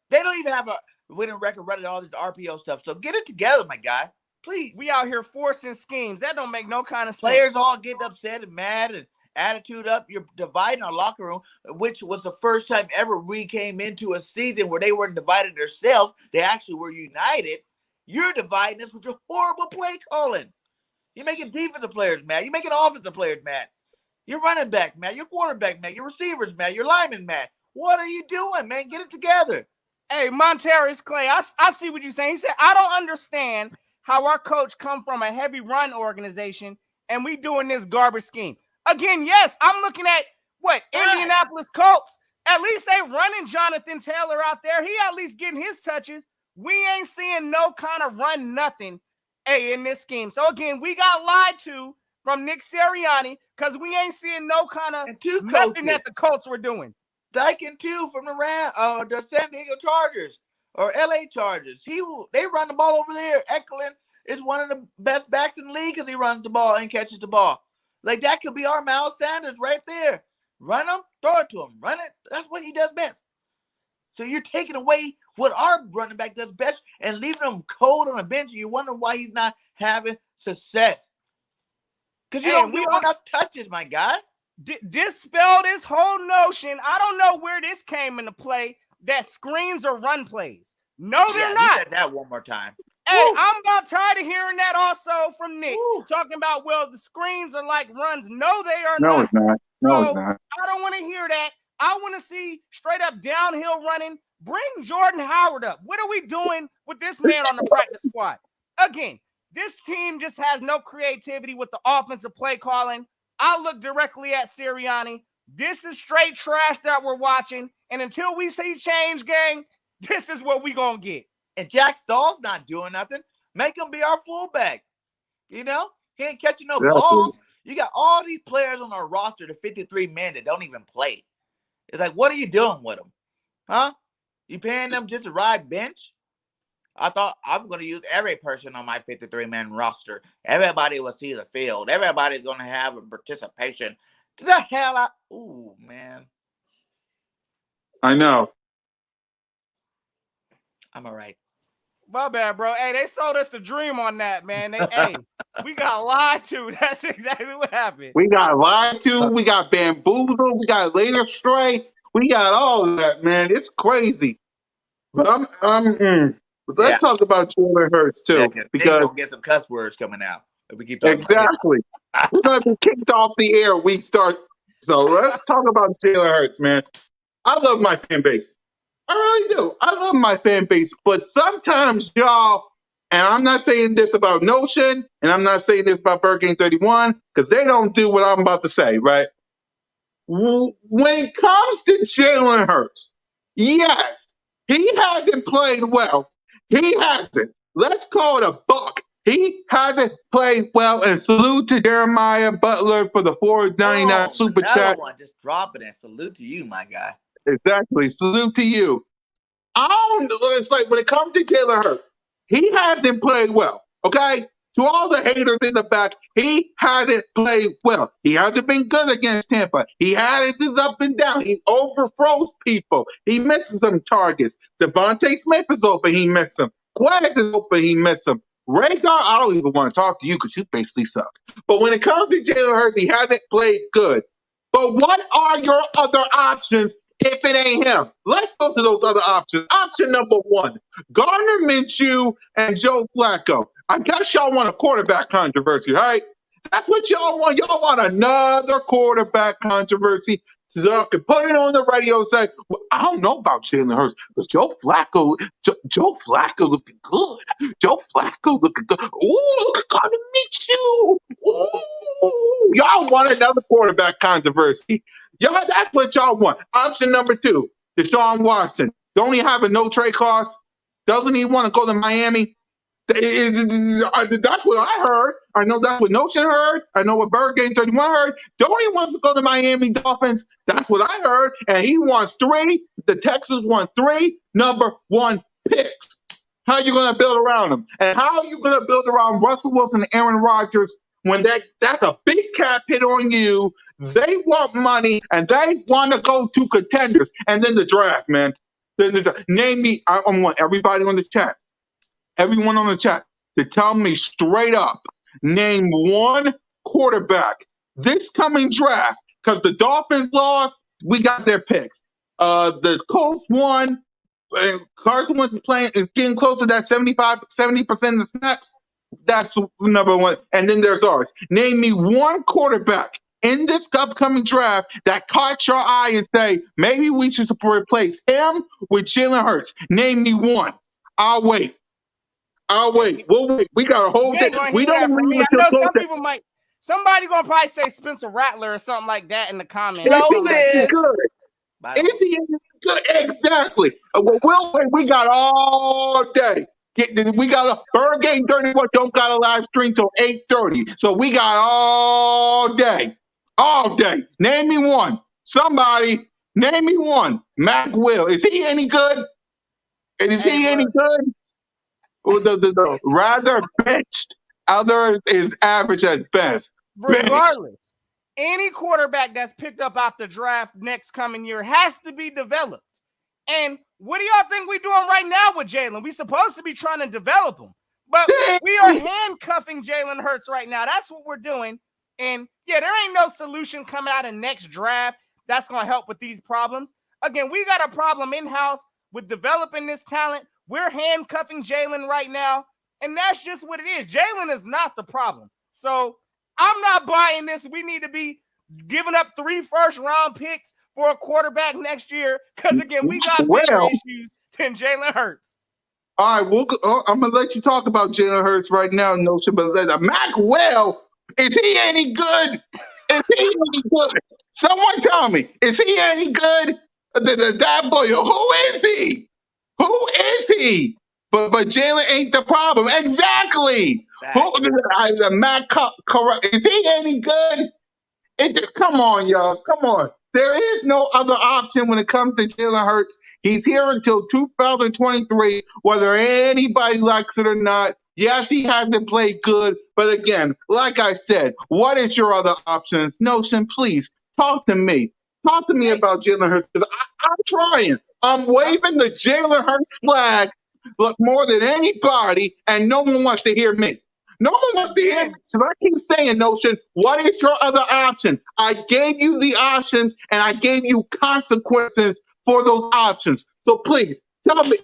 They don't even have a winning record running all this RPO stuff. So get it together, my guy. Please. We out here forcing schemes. That don't make no kind of sense. Players all getting upset and mad and attitude up. You're dividing our locker room, which was the first time ever we came into a season where they weren't divided themselves. They actually were united. You're dividing us with your horrible play calling. You're making defensive players mad. You're making offensive players mad. You're running back mad. Your quarterback mad. Your receivers mad. Your lineman mad. What are you doing, man? Get it together. Hey, Monteris Clay, I see what you're saying. He said, I don't understand how our coach come from a heavy run organization and we doing this garbage scheme. Again, yes, I'm looking at what? Indianapolis Colts. At least they running Jonathan Taylor out there. He at least getting his touches. We ain't seeing no kind of run nothing, in this scheme. So, again, we got lied to from Nick Sirianni because we ain't seeing no kind of nothing that the Colts were doing. Dyken, too, from the San Diego Chargers or LA Chargers. They run the ball over there. Eklund is one of the best backs in the league because he runs the ball and catches the ball. Like, that could be our Miles Sanders right there. Run him, throw it to him. Run it. That's what he does best. So you're taking away what our running back does best and leaving him cold on the bench. And you wonder why he's not having success. Because you don't give him enough touches, my guy. Dispel this whole notion. I don't know where this came into play that screens are run plays. No, they're not. You said that one more time. Hey, woo. I'm about tired of hearing that also from Nick. Talking about, well, the screens are like runs. No, they are not. No, it's not. No, it's not. I don't want to hear that. I want to see straight up downhill running. Bring Jordan Howard up. What are we doing with this man on the practice squad? Again, this team just has no creativity with the offensive play calling. I look directly at Sirianni. This is straight trash that we're watching. And until we see change, gang, this is what we going to get. And Jack Stahl's not doing nothing. Make him be our fullback. You know? He ain't catching no balls. You got all these players on our roster, the 53 men that don't even play. It's like, what are you doing with them? Huh? You paying them just to ride bench? I thought I'm going to use every person on my 53-man roster. Everybody will see the field. Everybody's going to have a participation. To the hell out. Ooh, man. I know. I'm all right. My bad, bro. Hey, they sold us the dream on that, man. Hey, we got lied to. That's exactly what happened. We got lied to. We got bamboozled. We got laid astray. We got all of that, man. It's crazy. But let's talk about Jalen Hurts too, because we'll get some cuss words coming out if we keep talking. Exactly. We're gonna be kicked off the air. We start So let's talk about Jalen Hurts, man. I love my fan base. I really do. I love my fan base, but sometimes y'all, and I'm not saying this about Notion, and I'm not saying this about Bird Game 31, because they don't do what I'm about to say, right? When it comes to Jalen Hurts, yes, he hasn't played well. He hasn't. Let's call it a buck. He hasn't played well, and salute to Jeremiah Butler for the $4.99 super another chat. one, just drop it and salute to you, my guy. Exactly. Salute to you. I don't know. It's like when it comes to Jalen Hurts, he hasn't played well. Okay? To all the haters in the back, he hasn't played well. He hasn't been good against Tampa. He had his up and down. He overthrows people. He misses some targets. Devontae Smith is open. He missed him. Quez is open. He missed him. Rhaegar, I don't even want to talk to you because you basically suck. But when it comes to Jalen Hurts, he hasn't played good. But what are your other options if it ain't him? Let's go to those other options. Option number one, Gardner Minshew and Joe Flacco. I guess y'all want a quarterback controversy, right? That's what y'all want. Y'all want another quarterback controversy. So y'all can put it on the radio and say, well, I don't know about Jalen Hurts, but Joe Flacco looking good. Joe Flacco looking good. Ooh, look at Gardner Minshew. Ooh, y'all want another quarterback controversy. Y'all, that's what y'all want. Option number two, Deshaun Watson. Don't he have a no trade clause? Doesn't he want to go to Miami? That's what I heard. I know that's what Notion heard. I know what Bird Game 31 heard. Don't he wants to go to Miami Dolphins? That's what I heard. And he wants 3. The Texans want 3 number 1 picks. How are you going to build around them? And how are you going to build around Russell Wilson and Aaron Rodgers when that's a big cap hit on you? They want money and they want to go to contenders. And then the draft, man. Name me. I want everybody on this chat. Everyone on the chat to tell me straight up, name one quarterback this coming draft, because the Dolphins lost, we got their picks. The Colts won, and Carson Wentz is getting closer to that 70% of the snaps. That's number one. And then there's ours. Name me one quarterback in this upcoming draft that caught your eye and say, maybe we should replace him with Jalen Hurts. Name me one. I'll wait. We'll wait. We got a whole day. We don't for me. I know some people might. Somebody gonna probably say Spencer Rattler or something like that in the comments. Is he any good? Is he any good? Exactly. Well, we'll wait. We got all day. We got a Bird Game 31. Don't got a live stream till 8:30. So we got all day. All day. Name me one. Somebody name me one. Mac Will. Is he any good? Is he any good? The rather benched. Other is average as best. Regardless, any quarterback that's picked up out the draft next coming year has to be developed. And what do y'all think we're doing right now with Jalen? We're supposed to be trying to develop him, but we are handcuffing Jalen Hurts right now. That's what we're doing. And yeah, there ain't no solution coming out of next draft that's going to help with these problems. Again, we got a problem in-house with developing this talent. We're handcuffing Jalen right now, and that's just what it is. Jalen is not the problem. So I'm not buying this. We need to be giving up 3 first-round picks for a quarterback next year because, again, we got bigger issues than Jalen Hurts. All right, I'm going to let you talk about Jalen Hurts right now, Notion, but Mac Well, is he any good? Is he any good? Someone tell me, is he any good? That boy, who is he? Who is he? But Jalen ain't the problem. Exactly. Is Mac correct? Is he any good? Come on, y'all. Come on. There is no other option when it comes to Jalen Hurts. He's here until 2023, whether anybody likes it or not. Yes, he hasn't played good, but again, like I said, what is your other options? Notion, please talk to me. Talk to me about Jalen Hurts because I'm trying. I'm waving the Jalen Hurts flag more than anybody, and no one wants to hear me. No one wants to hear me. So I keep saying, Notion, what is your other option? I gave you the options, and I gave you consequences for those options. So please, tell me,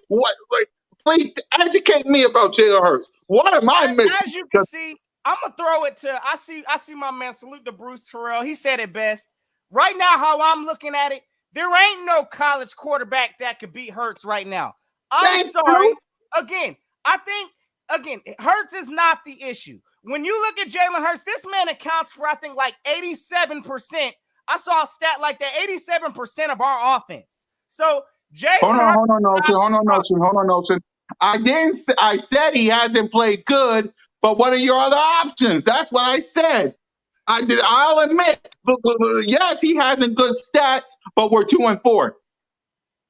please educate me about Jalen Hurts. What am I missing? As you can see, I'm going to throw it to, I see my man, salute to Bruce Terrell. He said it best. right now, how I'm looking at it, there ain't no college quarterback that could beat Hurts right now. I'm sorry. Again, I think, Hurts is not the issue. When you look at Jalen Hurts, this man accounts for, I think, like 87%. I saw a stat like that, 87% of our offense. So Jalen Hurts. Hold on, Notion. I said he hasn't played good, but what are your other options? That's what I said. I'll admit, yes, he hasn't good stats, but we're 2-4.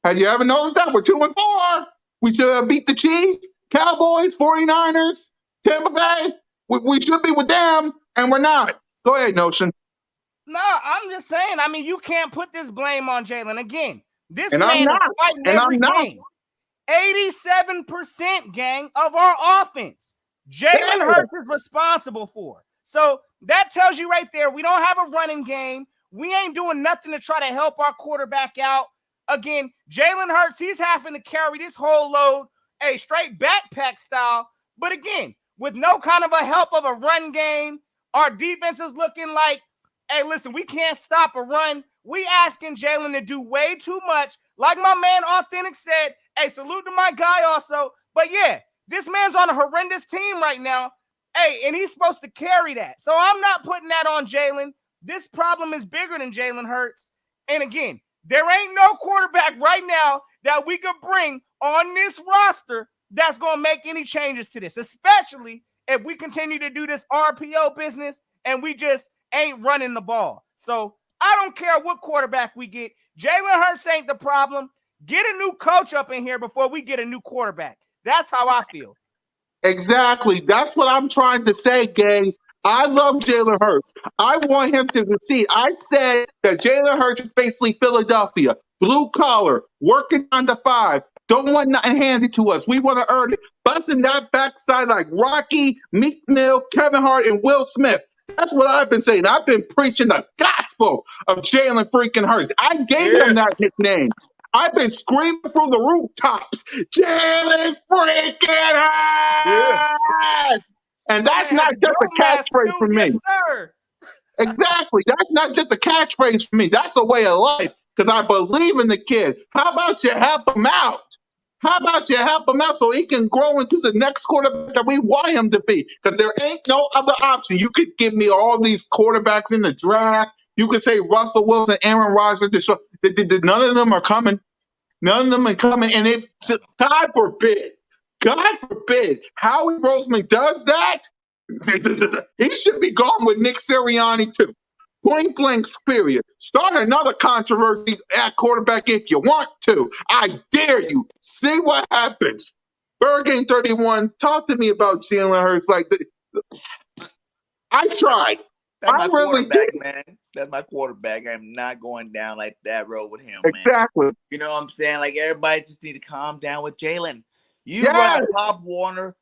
Have you ever noticed that? We're 2-4. We should have beat the Chiefs, Cowboys, 49ers, Tampa Bay. We should be with them, and we're not. Go ahead, Notion. No, I'm just saying. I mean, you can't put this blame on Jalen again. This And man I'm is not. fighting And every I'm not. game. 87%, gang, of our offense, Jalen Hurts is responsible for. So that tells you right there, we don't have a running game. We ain't doing nothing to try to help our quarterback out. Again, Jalen Hurts, he's having to carry this whole load, straight backpack style. But again, with no kind of a help of a run game, our defense is looking like, hey, listen, we can't stop a run. We asking Jalen to do way too much. Like my man Authentic said, hey, salute to my guy also. But yeah, this man's on a horrendous team right now. Hey, and he's supposed to carry that. So I'm not putting that on Jalen. This problem is bigger than Jalen Hurts. And again, there ain't no quarterback right now that we could bring on this roster that's going to make any changes to this, especially if we continue to do this RPO business and we just ain't running the ball. So I don't care what quarterback we get. Jalen Hurts ain't the problem. Get a new coach up in here before we get a new quarterback. That's how I feel. Exactly. That's what I'm trying to say, gang. I love Jalen Hurts. I want him to succeed. I said that Jalen Hurts is basically Philadelphia, blue collar, working 9 to 5. Don't want nothing handed to us. We want to earn it. Busting that backside like Rocky, Meek Mill, Kevin Hart, and Will Smith. That's what I've been saying. I've been preaching the gospel of Jalen freaking Hurts. I gave him that nickname. I've been screaming through the rooftops, Jalen freaking Hurts! And that's not just a catchphrase for me. Yes, sir. Exactly. That's not just a catchphrase for me. That's a way of life because I believe in the kid. How about you help him out? How about you help him out so he can grow into the next quarterback that we want him to be? Because there ain't no other option. You could give me all these quarterbacks in the draft. You could say Russell Wilson, Aaron Rodgers. None of them are coming. None of them are coming. And if God forbid, Howie Roseman does that, he should be gone with Nick Sirianni too. Point blank, period. Start another controversy at quarterback if you want to. I dare you. See what happens. Bird Game 31, talk to me about Jalen Hurts. I tried. That's my really quarterback, did. man. That's my quarterback. I'm not going down like that road with him, Exactly. man. You know what I'm saying? Like, everybody just need to calm down with Jalen. You run a Pop Warner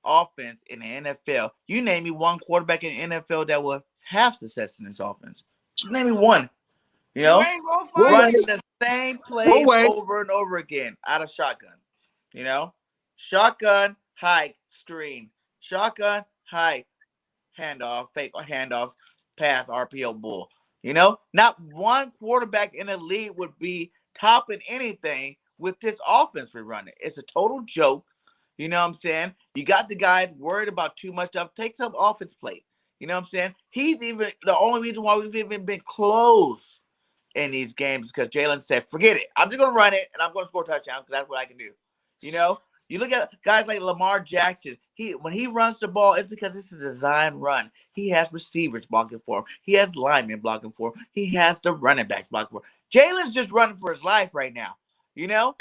offense in the NFL. You name me one quarterback in the NFL that will have success in this offense. Just name me one. You know? Running the same plays over and over again out of shotgun. You know? Shotgun, hike, screen. Shotgun, hike, handoff, fake handoff, pass, RPO, bull. You know? Not one quarterback in the league would be topping anything with this offense we're running. It's a total joke. You know what I'm saying? You got the guy worried about too much stuff. Take some offense play. You know what I'm saying? He's even the only reason why we've even been close in these games because Jalen said, forget it. I'm just going to run it, and I'm going to score touchdowns because that's what I can do. You know? You look at guys like Lamar Jackson. When he runs the ball, it's because it's a design run. He has receivers blocking for him. He has linemen blocking for him. He has the running backs blocking for him. Jalen's just running for his life right now. You know?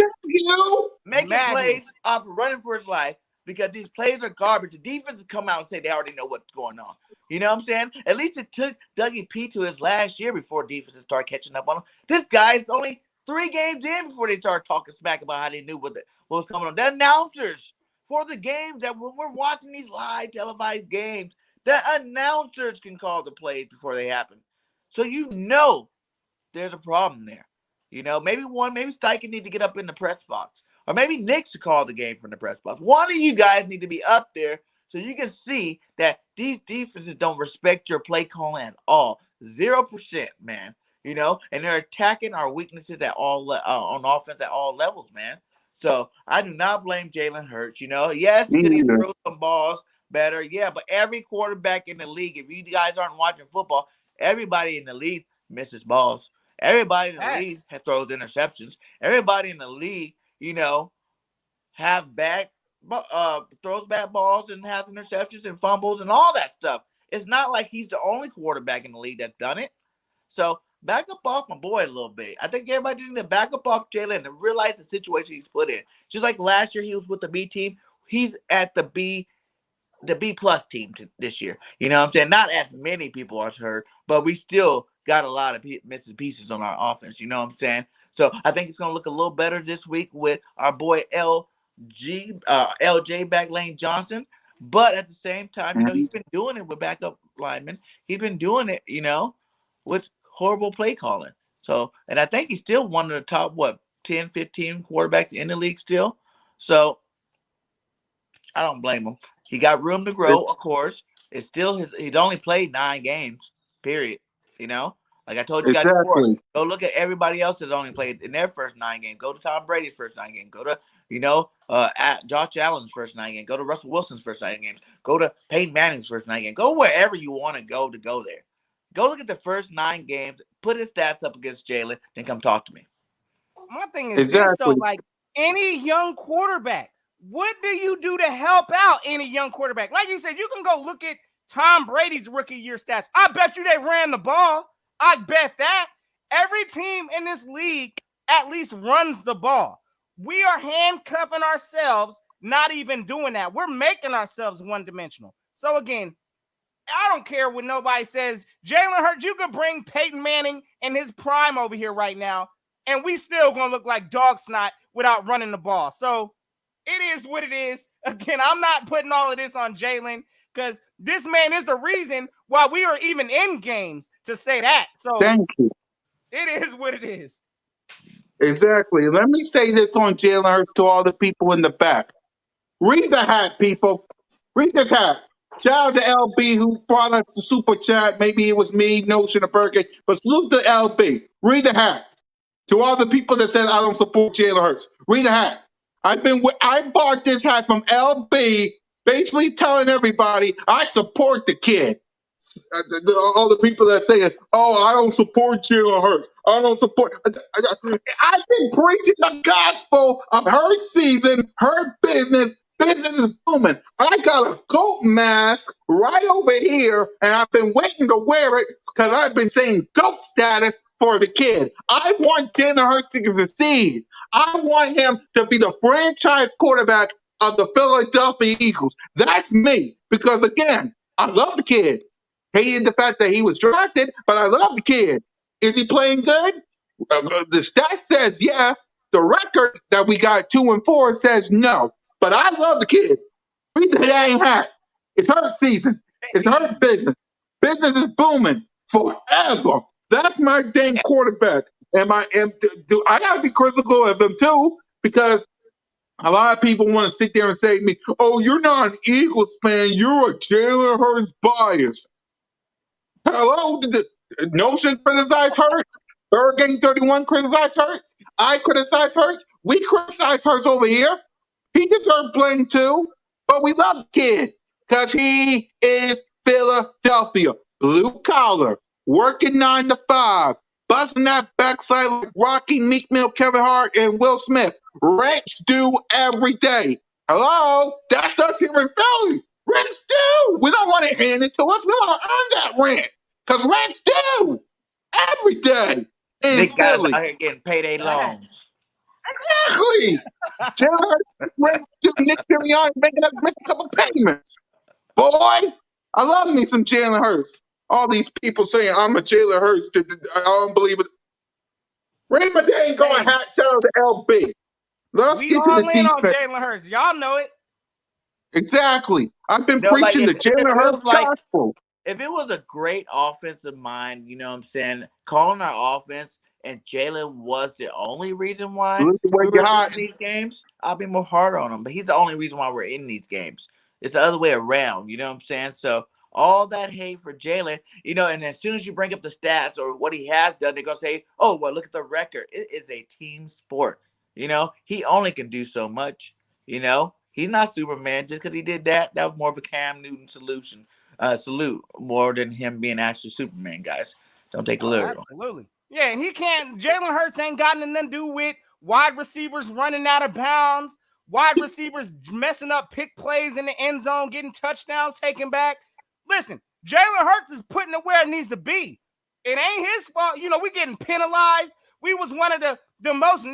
Making plays off of running for his life because these plays are garbage. The defense come out and say they already know what's going on. You know what I'm saying? At least it took Dougie P to his last year before defenses start catching up on him. This guy's only 3 games in before they start talking smack about how they knew what was coming on. The announcers for the games that when we're watching these live televised games, the announcers can call the plays before they happen. So you know there's a problem there. You know, maybe Steichen need to get up in the press box. Or maybe Nick should call the game from the press box. One of you guys need to be up there so you can see that these defenses don't respect your play calling at all. 0%, man. you know, and they're attacking our weaknesses at on offense at all levels, man. So I do not blame Jalen Hurts. You know, yes, Me could he neither. throw some balls better? Yeah, but every quarterback in the league, if you guys aren't watching football, everybody in the league misses balls. Everybody in the league Facts. throws interceptions. Everybody in the league, you know, have bad throws bad balls and has interceptions and fumbles and all that stuff. It's not like he's the only quarterback in the league that's done it. So back up off my boy a little bit. I think everybody needs to back up off Jalen and realize the situation he's put in. Just like last year he was with the B team, he's at the B plus team this year. You know what I'm saying? Not as many people are hurt, but we still got a lot of missing pieces on our offense. You know what I'm saying? So I think it's going to look a little better this week with our boy LJ back Lane Johnson. But at the same time, you know, he's been doing it with backup linemen. He's been doing it, you know, with horrible play calling. So, and I think he's still one of the top, 10, 15 quarterbacks in the league still. So I don't blame him. He got room to grow, of course. It's still he's only played 9 games, period. You know, like I told you guys before, Exactly. go look at everybody else that's only played in their first 9 games. Go to Tom Brady's first 9 games. Go to, you know, at Josh Allen's first 9 games. Go to Russell Wilson's first 9 games. Go to Peyton Manning's first 9 games. Go wherever you want to go there. Go look at the first 9 games, put his stats up against Jalen, then come talk to me. My thing is this, though, like any young quarterback, what do you do to help out any young quarterback? Like you said, you can go look at Tom Brady's rookie year stats. I bet you they ran the ball. I bet that. Every team in this league at least runs the ball. We are handcuffing ourselves, not even doing that. We're making ourselves one-dimensional. So, again, I don't care what nobody says. Jalen Hurts, you could bring Peyton Manning in his prime over here right now, and we still going to look like dog snot without running the ball. So, it is what it is. Again, I'm not putting all of this on Jalen because this man is the reason why we are even in games to say that. So thank you. It is what it is. Exactly. Let me say this on Jalen Hurts to all the people in the back. Read the hat, people. Read this hat. Shout out to LB who brought us the super chat. Maybe it was me, Notion, or Birkin, but salute to LB. Read the hat. To all the people that said I don't support Jalen Hurts, read the hat. I bought this hat from LB, basically telling everybody I support the kid. All the people that say, "Oh, I don't support Jalen Hurts. I don't support." I've been preaching the gospel of her season, her business. Business is booming. I got a goat mask right over here, and I've been waiting to wear it because I've been saying goat status for the kid. I want Jalen Hurts to succeed. I want him to be the franchise quarterback of the Philadelphia Eagles. That's me. Because again, I love the kid. Hated the fact that he was drafted, but I love the kid. Is he playing good? The stat says yes. The record that we got 2-4 says no. But I love the kid. Read the dang hat. It's her season. It's her business. Business is booming forever. That's my dang quarterback. I gotta be critical of him too, because a lot of people want to sit there and say to me, "Oh, you're not an Eagles fan. You're a Jalen Hurts bias." Hello, did the Notion criticize Hurts? Hurricane 31 criticize Hurts? I criticize Hurts? We criticize Hurts over here. He deserves blame too, but we love the kid because he is Philadelphia. Blue collar, working 9 to 5, busting that backside like Rocky, Meek Mill, Kevin Hart, and Will Smith. Rents due every day. Hello? That's us here in Philly. Rents due. We don't want it handed to us. We want to earn that rent because rents due every day in These guys Philly. out here getting payday loans. Exactly. Jalen Hurts went to Nick Sirianni making us make a couple payments. Boy, I love me some Jalen Hurts. All these people saying I'm a Jalen Hurts. I don't believe it. Read my dang going hat. Shout out to LB. Let's We get to all the in on defense. Jalen Hurts. Y'all know it. Exactly. I've been No, like, preaching the if Jalen it Hurts was like- gospel. If it was a great offensive mind, you know what I'm saying, calling our offense and Jalen was the only reason why Salute the way we you're were hot. losing these games, I'll be more hard on him. But he's the only reason why we're in these games. It's the other way around, you know what I'm saying? So all that hate for Jalen, and as soon as you bring up the stats or what he has done, they're going to say, oh, well, look at the record. It is a team sport. He only can do so much. He's not Superman. Just because he did that was more of a Cam Newton salute more than him being actually Superman, guys. Don't take it literal. Absolutely. Yeah, and Jalen Hurts ain't got nothing to do with wide receivers running out of bounds, wide receivers messing up pick plays in the end zone, getting touchdowns taken back. Listen, Jalen Hurts is putting it where it needs to be. It ain't his fault. We getting penalized. We was one of the most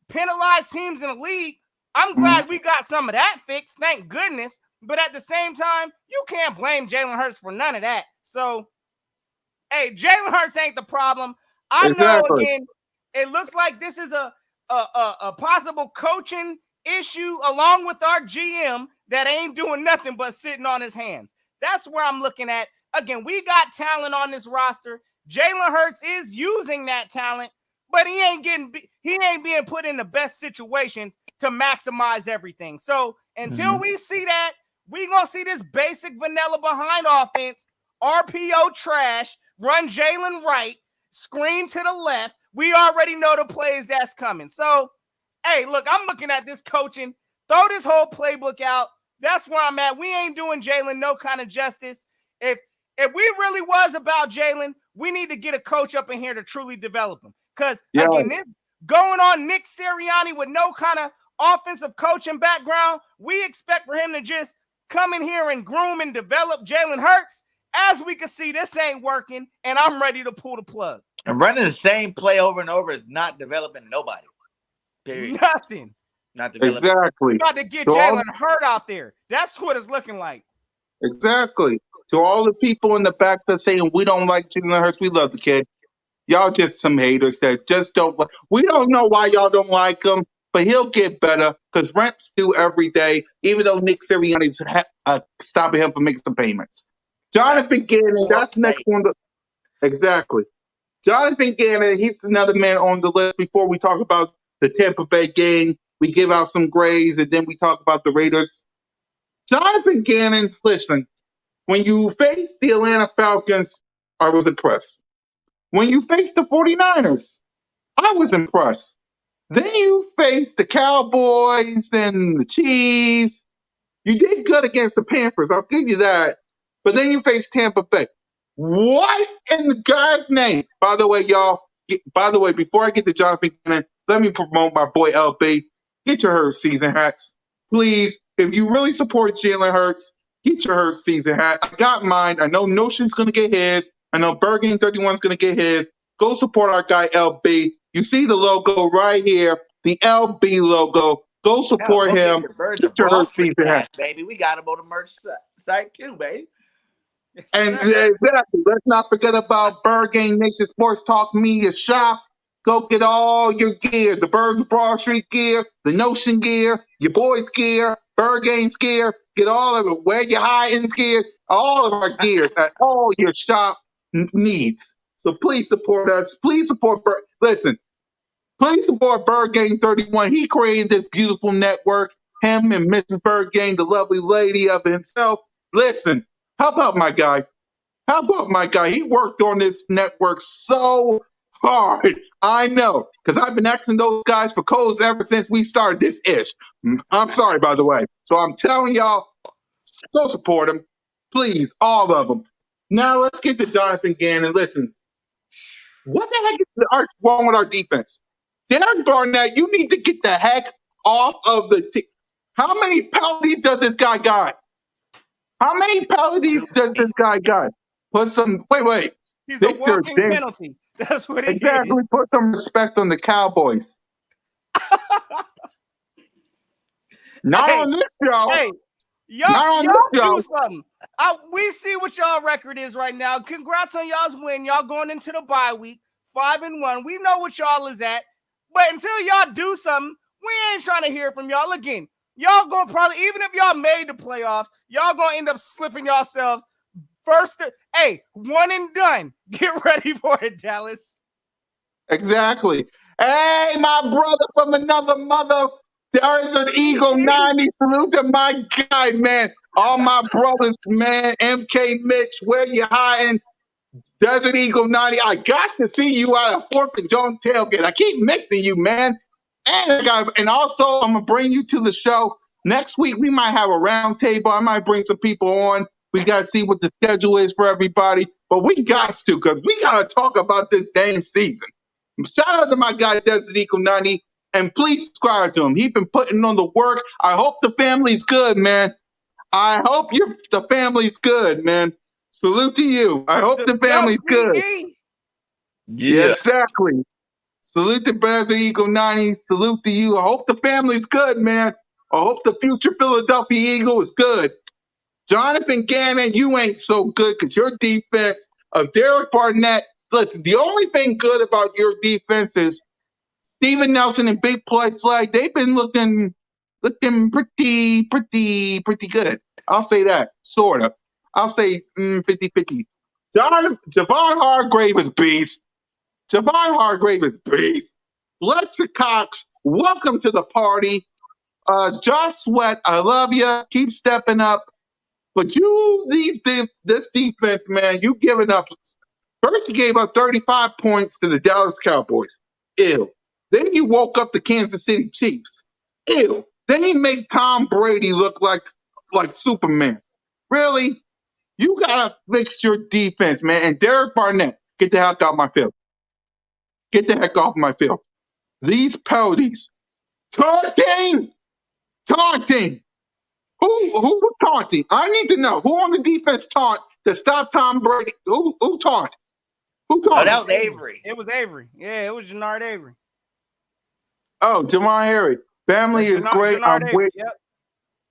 penalized teams in the league. I'm glad we got some of that fixed, thank goodness. But at the same time, you can't blame Jalen Hurts for none of that. So, hey, Jalen Hurts ain't the problem. I know, again, it looks like this is a possible coaching issue along with our GM that ain't doing nothing but sitting on his hands. That's where I'm looking at. Again, we got talent on this roster. Jalen Hurts is using that talent, but he ain't being put in the best situations to maximize everything. So until we see that, we going to see this basic vanilla behind offense, RPO trash, run Jalen right, screen to the left. We already know the plays that's coming. So, hey, look, I'm looking at this coaching. Throw this whole playbook out. That's where I'm at. We ain't doing Jalen no kind of justice. If we really was about Jalen, we need to get a coach up in here to truly develop him. Because, again, this going on Nick Sirianni with no kind of offensive coaching background, we expect for him to just come in here and groom and develop Jalen Hurts. As we can see, this ain't working, and I'm ready to pull the plug. And running the same play over and over is not developing nobody. Period. Nothing. Not developing. Exactly. We about to get Jalen Hurt out there. That's what it's looking like. Exactly. To all the people in the back that's saying we don't like Jalen Hurts, we love the kid. Y'all just some haters that just don't like. We don't know why y'all don't like him, but he'll get better because rent's due every day, even though Nick Sirianni's stopping him from making some payments. Jonathan Gannon, that's next one. Exactly. Jonathan Gannon, he's another man on the list. Before we talk about the Tampa Bay game, we give out some grades, and then we talk about the Raiders. Jonathan Gannon, listen, when you face the Atlanta Falcons, I was impressed. When you face the 49ers, I was impressed. Then you face the Cowboys and the Chiefs. You did good against the Panthers, I'll give you that. But then you face Tampa Bay. What in the guy's name? By the way, y'all, before I get to Jonathan Gannon, let me promote my boy LB. Get your Hurts season hats. Please, if you really support Jalen Hurts, get your Hurts season hat. I got mine. I know Notion's going to get his. I know Bergen 31's going to get his. Go support our guy LB. You see the logo right here, the LB logo. Go support him. Get your Hurts season hat. Baby, we got him on the merch site too, baby. And exactly, let's not forget about Bird Game Nation Sports Talk Media Shop. Go get all your gear, the Birds of Broad Street gear, the Notion gear, your boys gear, Bird Games gear. Get all of it. Wear your high-end gear, all of our gears at all your shop needs. So please support us. Please support Bird. Listen, please support Bird Game 31. He created this beautiful network. Him and Mrs. Bird Game, the lovely lady of himself. Listen. How about my guy? He worked on this network so hard. I know, because I've been asking those guys for codes ever since we started this ish. I'm sorry, by the way. So I'm telling y'all, go support him. Please, all of them. Now let's get to Jonathan Gannon. Listen, what the heck is wrong with our defense? Derek Barnett, you need to get the heck off of the team. How many penalties does this guy got? How many penalties does this guy got? Wait. He's a walking penalty. That's what he exactly. is. Put some respect on the Cowboys. Not on this show. Hey, y'all do something. We see what y'all record is right now. Congrats on y'all's win. Y'all going into the bye week, 5-1. We know what y'all is at. But until y'all do something, we ain't trying to hear from y'all again. Y'all gonna probably, even if y'all made the playoffs, y'all gonna end up slipping yourselves first. Hey, one and done. Get ready for it, Dallas. Exactly. Hey, my brother from another mother. There is an Eagle 90. Salute to my guy, man. All my brothers, man, MK Mitch, where you hiding? Desert Eagle 90. I got to see you at a 4th and Jones tailgate. I keep missing you, man. And also, I'm going to bring you to the show. Next week, we might have a round table. I might bring some people on. We got to see what the schedule is for everybody. But we got to, because we got to talk about this dang season. Shout out to my guy, Desert Eagle 90. And please subscribe to him. He's been putting on the work. I hope the family's good, man. I hope the family's good, man. Salute to you. I hope the family's good. Yeah, exactly. Salute to Desert Eagle 90. Salute to you. I hope the family's good, man. I hope the future Philadelphia Eagle is good. Jonathan Gannon, you ain't so good because your defense of Derek Barnett. Listen, the only thing good about your defense is Steven Nelson and Big Play Slide. They've been looking pretty good. I'll say that, sort of. I'll say 50-50. Javon Hargrave is beast. Javon Hargrave is beast. Fletcher Cox, welcome to the party. Josh Sweat, I love you. Keep stepping up. But this defense, man, you giving up. First, you gave up 35 points to the Dallas Cowboys. Ew. Then you woke up the Kansas City Chiefs. Ew. Then you make Tom Brady look like Superman. Really? You got to fix your defense, man. And Derek Barnett, get the heck out of my field. Get the heck off my field. These penalties. Taunting! Who was taunting? I need to know. Who on the defense taunt to stop Tom Brady? Who taunt? Who taunt? Oh, that was Avery. It was Avery. Yeah, it was Jannard Avery. Oh, Jamar Avery. Family is great.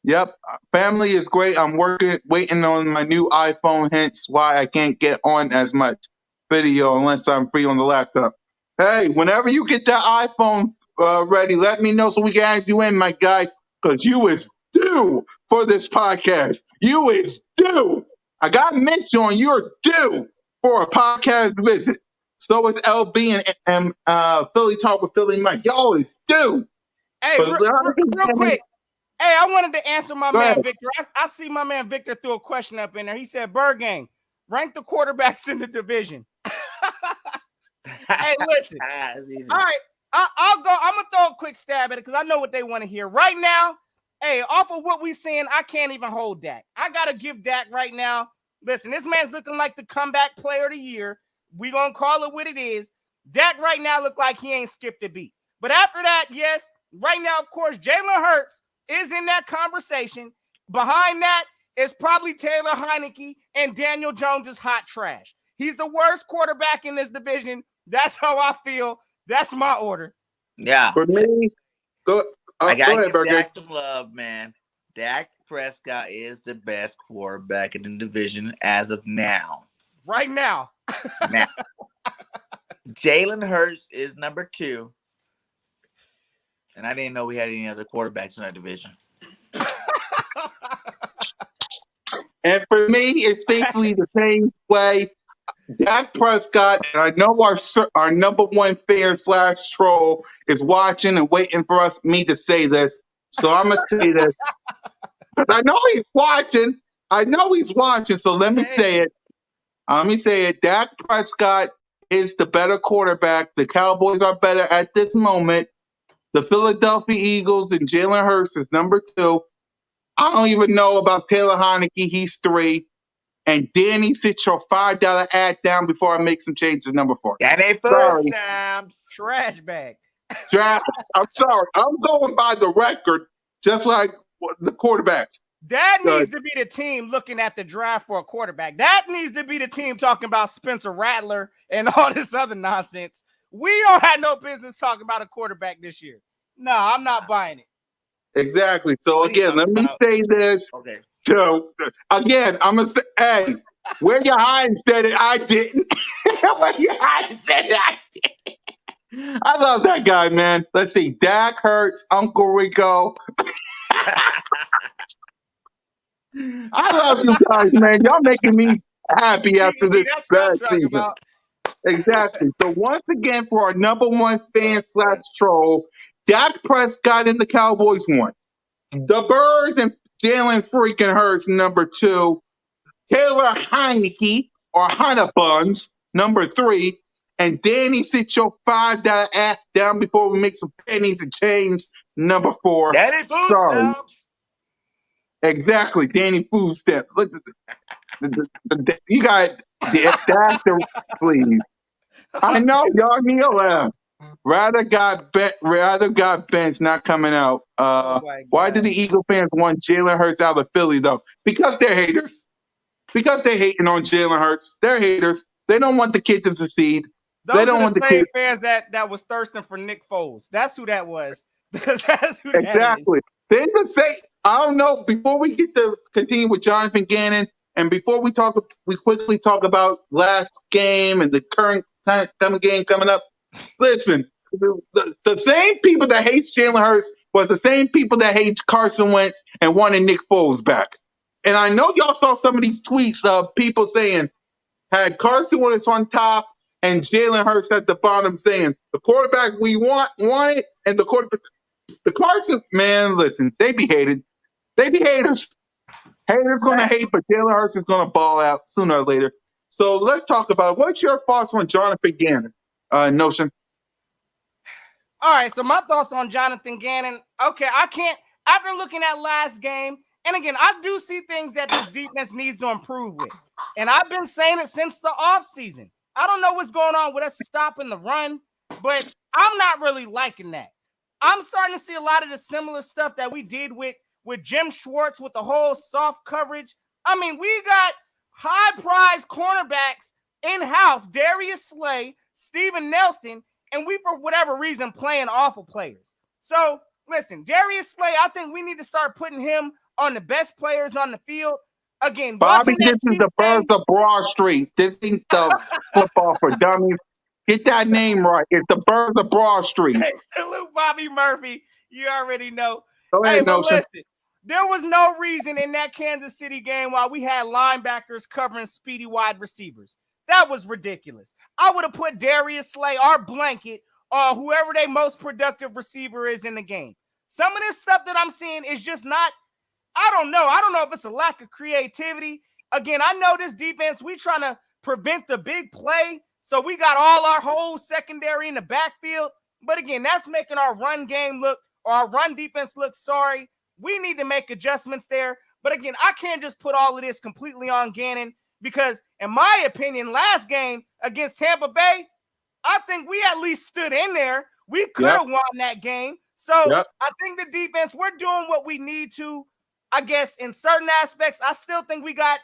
Yep. Family is great. I'm waiting on my new iPhone, hence why I can't get on as much video unless I'm free on the laptop. Hey, whenever you get that iPhone ready, let me know so we can add you in, my guy, because you is due for this podcast. You is due. I got Mitch on. You're due for a podcast visit. So is LB and Philly Talk with Philly Mike. Y'all is due. Hey, real quick. Hey, I wanted to answer my man Victor. I see my man Victor threw a question up in there. He said, Bird Gang, rank the quarterbacks in the division. Hey, listen. All right, I'll go. I'm going to throw a quick stab at it because I know what they want to hear. Right now, hey, off of what we seeing, I can't even hold Dak. I got to give Dak right now. Listen, this man's looking like the comeback player of the year. We going to call it what it is. Dak right now look like he ain't skipped a beat. But after that, yes, right now, of course, Jalen Hurts is in that conversation. Behind that is probably Taylor Heineke and Daniel Jones is hot trash. He's the worst quarterback in this division. That's how I feel. That's my order. Yeah. For me, I got to give Dak some love, man. Dak Prescott is the best quarterback in the division as of now. Right now. Now. Jalen Hurts is number 2. And I didn't know we had any other quarterbacks in our division. And for me, it's basically the same way. Dak Prescott, and I know our number one fan / troll is watching and waiting for me to say this. So I'm going to say this. I know he's watching. So let me say it. Dak Prescott is the better quarterback. The Cowboys are better at this moment. The Philadelphia Eagles and Jalen Hurts is number 2. I don't even know about Taylor Heineke. He's 3. And Danny, sit your $5 ad down before I make some changes to number 4. That ain't first time. Trash bag. I'm sorry. I'm going by the record, just like the quarterback. That needs to be the team looking at the draft for a quarterback. That needs to be the team talking about Spencer Rattler and all this other nonsense. We don't have no business talking about a quarterback this year. No, I'm not buying it. Exactly. So again, let me say this. Okay. So again, I'm gonna say, hey, where you hiding said it, I didn't. Where you hiding said it, I didn't. I love that guy, man. Let's see, Dak Hurts, Uncle Rico. I love you guys, man. Y'all making me happy after this bad season. Exactly. So once again, for our number one fan / troll, Dak Prescott and the Cowboys won. The Birds and Jalen freaking Hurts, number 2. Taylor Heineke, or Buns, number 3. And Danny, sit your $5 ass down before we make some pennies and change, number 4. Daddy food Sorry. stamps. Exactly, Danny Food Step. Look, you got that, please. I know y'all need a laugh. Rather got bench not coming out. Why did the Eagle fans want Jalen Hurts out of Philly though? Because they're haters. Because they're hating on Jalen Hurts. They're haters. They don't want the kid to succeed. Those they don't are want the the same kid. fans that was thirsting for Nick Foles. That's who that was. That's who that Exactly. is. They just say, I don't know. Before we get to continue with Jonathan Gannon, and before we quickly talk about last game and the current game coming up. Listen, the same people that hate Jalen Hurts was the same people that hate Carson Wentz and wanted Nick Foles back. And I know y'all saw some of these tweets of people saying, had Carson Wentz on top and Jalen Hurts at the bottom, saying the quarterback we want it, and the Carson, man, listen, they be hated. They be haters. Haters going to hate, but Jalen Hurts is going to ball out sooner or later. So let's talk about what's your thoughts on Jonathan Gannon, Notion? All right, so my thoughts on Jonathan Gannon. Okay, after looking at last game, and again, I do see things that this defense needs to improve with. And I've been saying it since the offseason. I don't know what's going on with us stopping the run, but I'm not really liking that. I'm starting to see a lot of the similar stuff that we did with Jim Schwartz with the whole soft coverage. I mean, we got high-priced cornerbacks in-house, Darius Slay, Steven Nelson, and we, for whatever reason, playing awful players. So, listen, Darius Slay, I think we need to start putting him on the best players on the field. Again, Bobby, this is the Birds of Broad Street. This ain't the football for dummies. Get that name right. It's the Birds of Broad Street. Hey, salute Bobby Murphy. You already know. Go ahead, but Notion. listen, there was no reason in that Kansas City game while we had linebackers covering speedy wide receivers. That was ridiculous. I would have put Darius Slay, our blanket, on whoever their most productive receiver is in the game. Some of this stuff that I'm seeing is just not, I don't know. I don't know if it's a lack of creativity. Again, I know this defense, we trying to prevent the big play. So we got all our whole secondary in the backfield. But again, that's making our run game look, or our run defense look sorry. We need to make adjustments there. But again, I can't just put all of this completely on Gannon because, in my opinion, last game against Tampa Bay, I think we at least stood in there. We could have won that game. So I think the defense, we're doing what we need to. I guess in certain aspects, I still think we got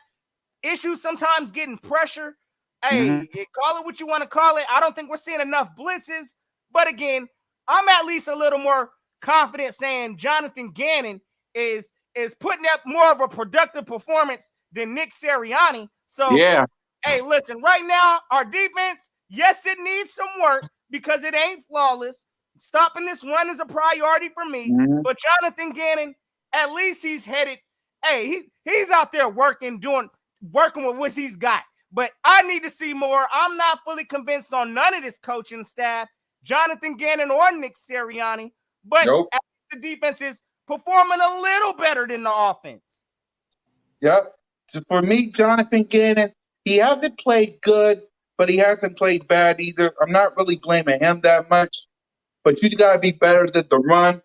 issues sometimes getting pressure. Hey, call it what you want to call it. I don't think we're seeing enough blitzes. But again, I'm at least a little more confident saying Jonathan Gannon is putting up more of a productive performance than Nick Sirianni. So, hey, listen, right now, our defense, yes, it needs some work because it ain't flawless. Stopping this run is a priority for me. But Jonathan Gannon, at least he's headed. Hey, he's out there working with what he's got. But I need to see more. I'm not fully convinced on none of this coaching staff, Jonathan Gannon or Nick Sirianni. But the defense is performing a little better than the offense. Yep. So for me, Jonathan Gannon, he hasn't played good, but he hasn't played bad either. I'm not really blaming him that much. But you got to be better than the run.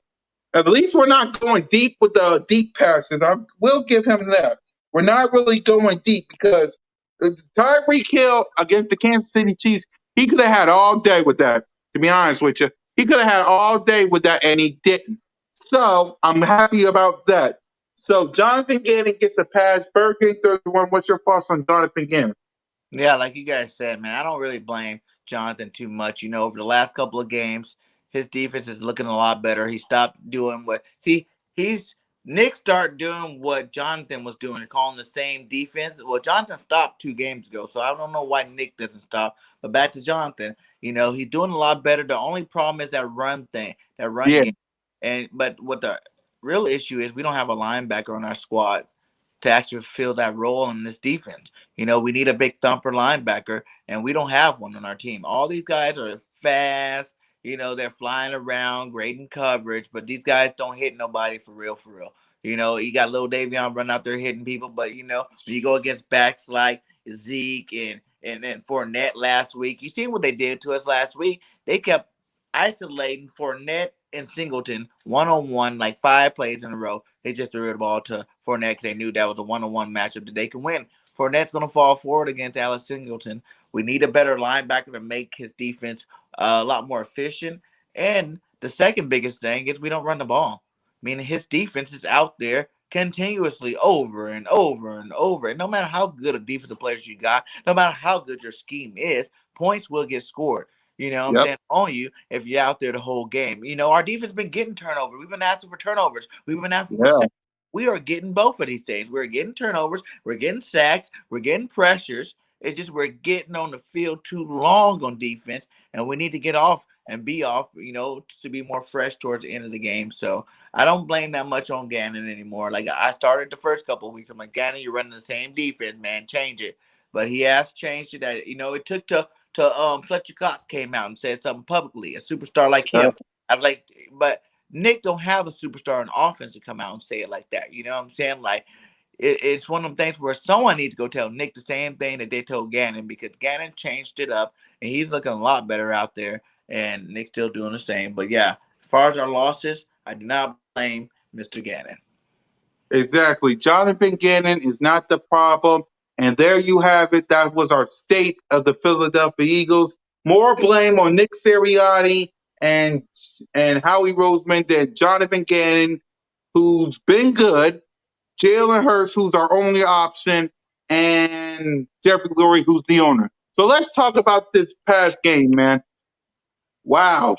At least we're not going deep with the deep passes. I will give him that. We're not really going deep because Tyreek Hill against the Kansas City Chiefs, he could have had all day with that, to be honest with you. He could have had all day with that, and he didn't. So I'm happy about that. So Jonathan Gannon gets a pass. Burger 31, what's your thoughts on Jonathan Gannon? Yeah, like you guys said, man, I don't really blame Jonathan too much. You know, over the last couple of games, his defense is looking a lot better. He stopped doing Nick started doing what Jonathan was doing, calling the same defense. Well, Jonathan stopped 2 games ago, so I don't know why Nick doesn't stop. But back to Jonathan, you know, he's doing a lot better. The only problem is that run thing, that run game. But what the real issue is, we don't have a linebacker on our squad to actually fill that role in this defense. You know, we need a big thumper linebacker, and we don't have one on our team. All these guys are fast. You know, they're flying around, grading coverage, but these guys don't hit nobody for real. You know, you got little Davion running out there hitting people, but you know, when you go against backs like Zeke and then Fournette last week, you seen what they did to us last week. They kept isolating Fournette and Singleton one-on-one like 5 plays in a row. They just threw the ball to Fournette because they knew that was a one-on-one matchup that they can win. Fournette's going to fall forward against Alex Singleton. We need a better linebacker to make his defense a lot more efficient. And the second biggest thing is we don't run the ball. Meaning his defense is out there continuously over and over and over. And no matter how good a defensive players you got, no matter how good your scheme is, points will get scored. You know what I'm saying? On you if you're out there the whole game. You know, our defense been getting turnovers. We've been asking for turnovers. We've been asking for sacks. We are getting both of these things. We're getting turnovers. We're getting sacks. We're getting pressures. It's just we're getting on the field too long on defense, and we need to get off and be off, you know, to be more fresh towards the end of the game. So I don't blame that much on Gannon anymore. Like I started the first couple of weeks. I'm like, Gannon, you're running the same defense, man. Change it. But he has changed it. That, you know, it took to Fletcher Cox came out and said something publicly, a superstar like him. I was like, but Nick don't have a superstar in offense to come out and say it like that. You know what I'm saying? Like, it's one of them things where someone needs to go tell Nick the same thing that they told Gannon, because Gannon changed it up and he's looking a lot better out there, and Nick's still doing the same. But yeah, as far as our losses, I do not blame Mr. Gannon. Exactly. Jonathan Gannon is not the problem. And there you have it. That was our state of the Philadelphia Eagles. More blame on Nick Sirianni and Howie Roseman than Jonathan Gannon, who's been good, Jalen Hurts, who's our only option, and Jeffrey Lurie, who's the owner. So let's talk about this past game, man. Wow.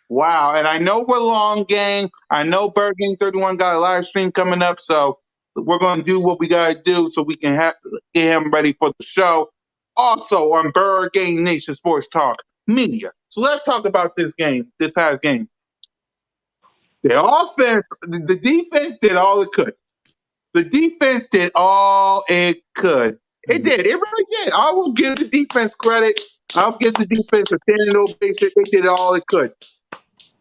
And I know we're long game. I know Bird Game 31 got a live stream coming up, so we're going to do what we got to do so we can get him ready for the show. Also on Bird Game Nation Sports Talk Media. So let's talk about this past game. The offense, the defense did all it could. The defense did all it could. It did. It really did. I will give the defense credit. I'll give the defense a standing ovation. They did all it could.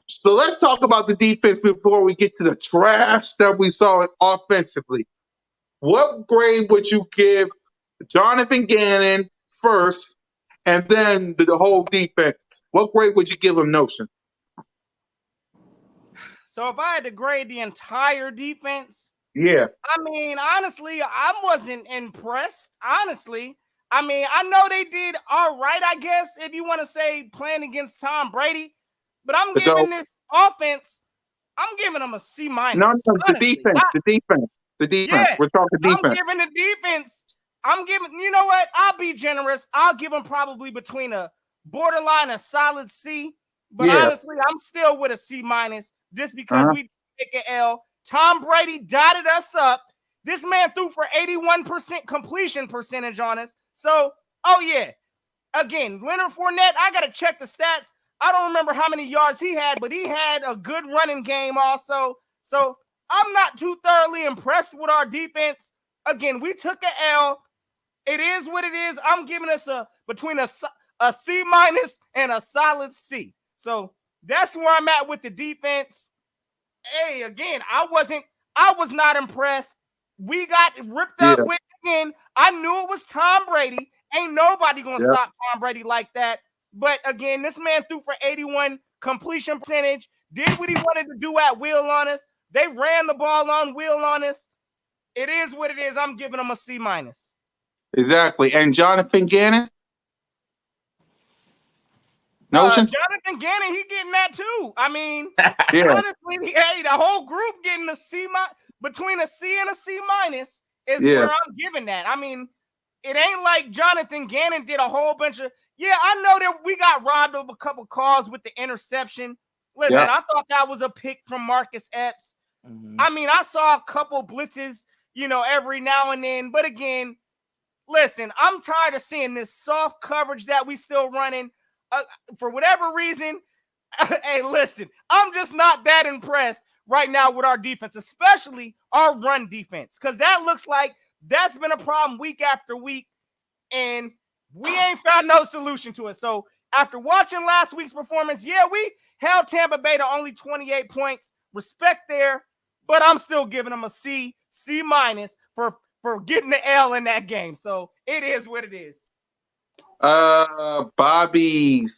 So let's talk about the defense before we get to the trash that we saw offensively. What grade would you give Jonathan Gannon first, and then the whole defense? What grade would you give him, Notion? So if I had to grade the entire defense, yeah. I mean, honestly, I wasn't impressed. Honestly, I mean, I know they did all right, I guess, if you want to say playing against Tom Brady. But I'm giving this offense, I'm giving them a C-. No, the defense. Yeah, we're talking defense. I'm giving the defense. You know what? I'll be generous. I'll give them probably between a borderline, a solid C. But honestly, I'm still with a C- just because we take an L. Tom Brady dotted us up. This man threw for 81% completion percentage on us. So, again, Leonard Fournette, I got to check the stats. I don't remember how many yards he had, but he had a good running game also. So I'm not too thoroughly impressed with our defense. Again, we took an L. It is what it is. I'm giving us between a C- and a solid C. So that's where I'm at with the defense. Hey, again, I was not impressed. We got ripped up with again. I knew it was Tom Brady. Ain't nobody gonna stop Tom Brady like that. But again, this man threw for 81 completion percentage, did what he wanted to do at will on us. They ran the ball on will on us. It is what it is. I'm giving him a C-. Exactly. And Jonathan Gannon? Jonathan Gannon, he getting that too. I mean, honestly, the whole group getting a C-, between a C and a C- is where I'm giving that. I mean, it ain't like Jonathan Gannon did a whole bunch of. Yeah, I know that we got robbed of a couple calls with the interception. Listen, I thought that was a pick from Marcus Epps. I mean, I saw a couple blitzes, every now and then. But again, listen, I'm tired of seeing this soft coverage that we still running. For whatever reason, hey, listen, I'm just not that impressed right now with our defense, especially our run defense, because that looks like that's been a problem week after week, and we ain't found no solution to it. So after watching last week's performance, we held Tampa Bay to only 28 points. Respect there. but I'm still giving him a C minus for getting the L in that game. So it is what it is. Bobby Bobby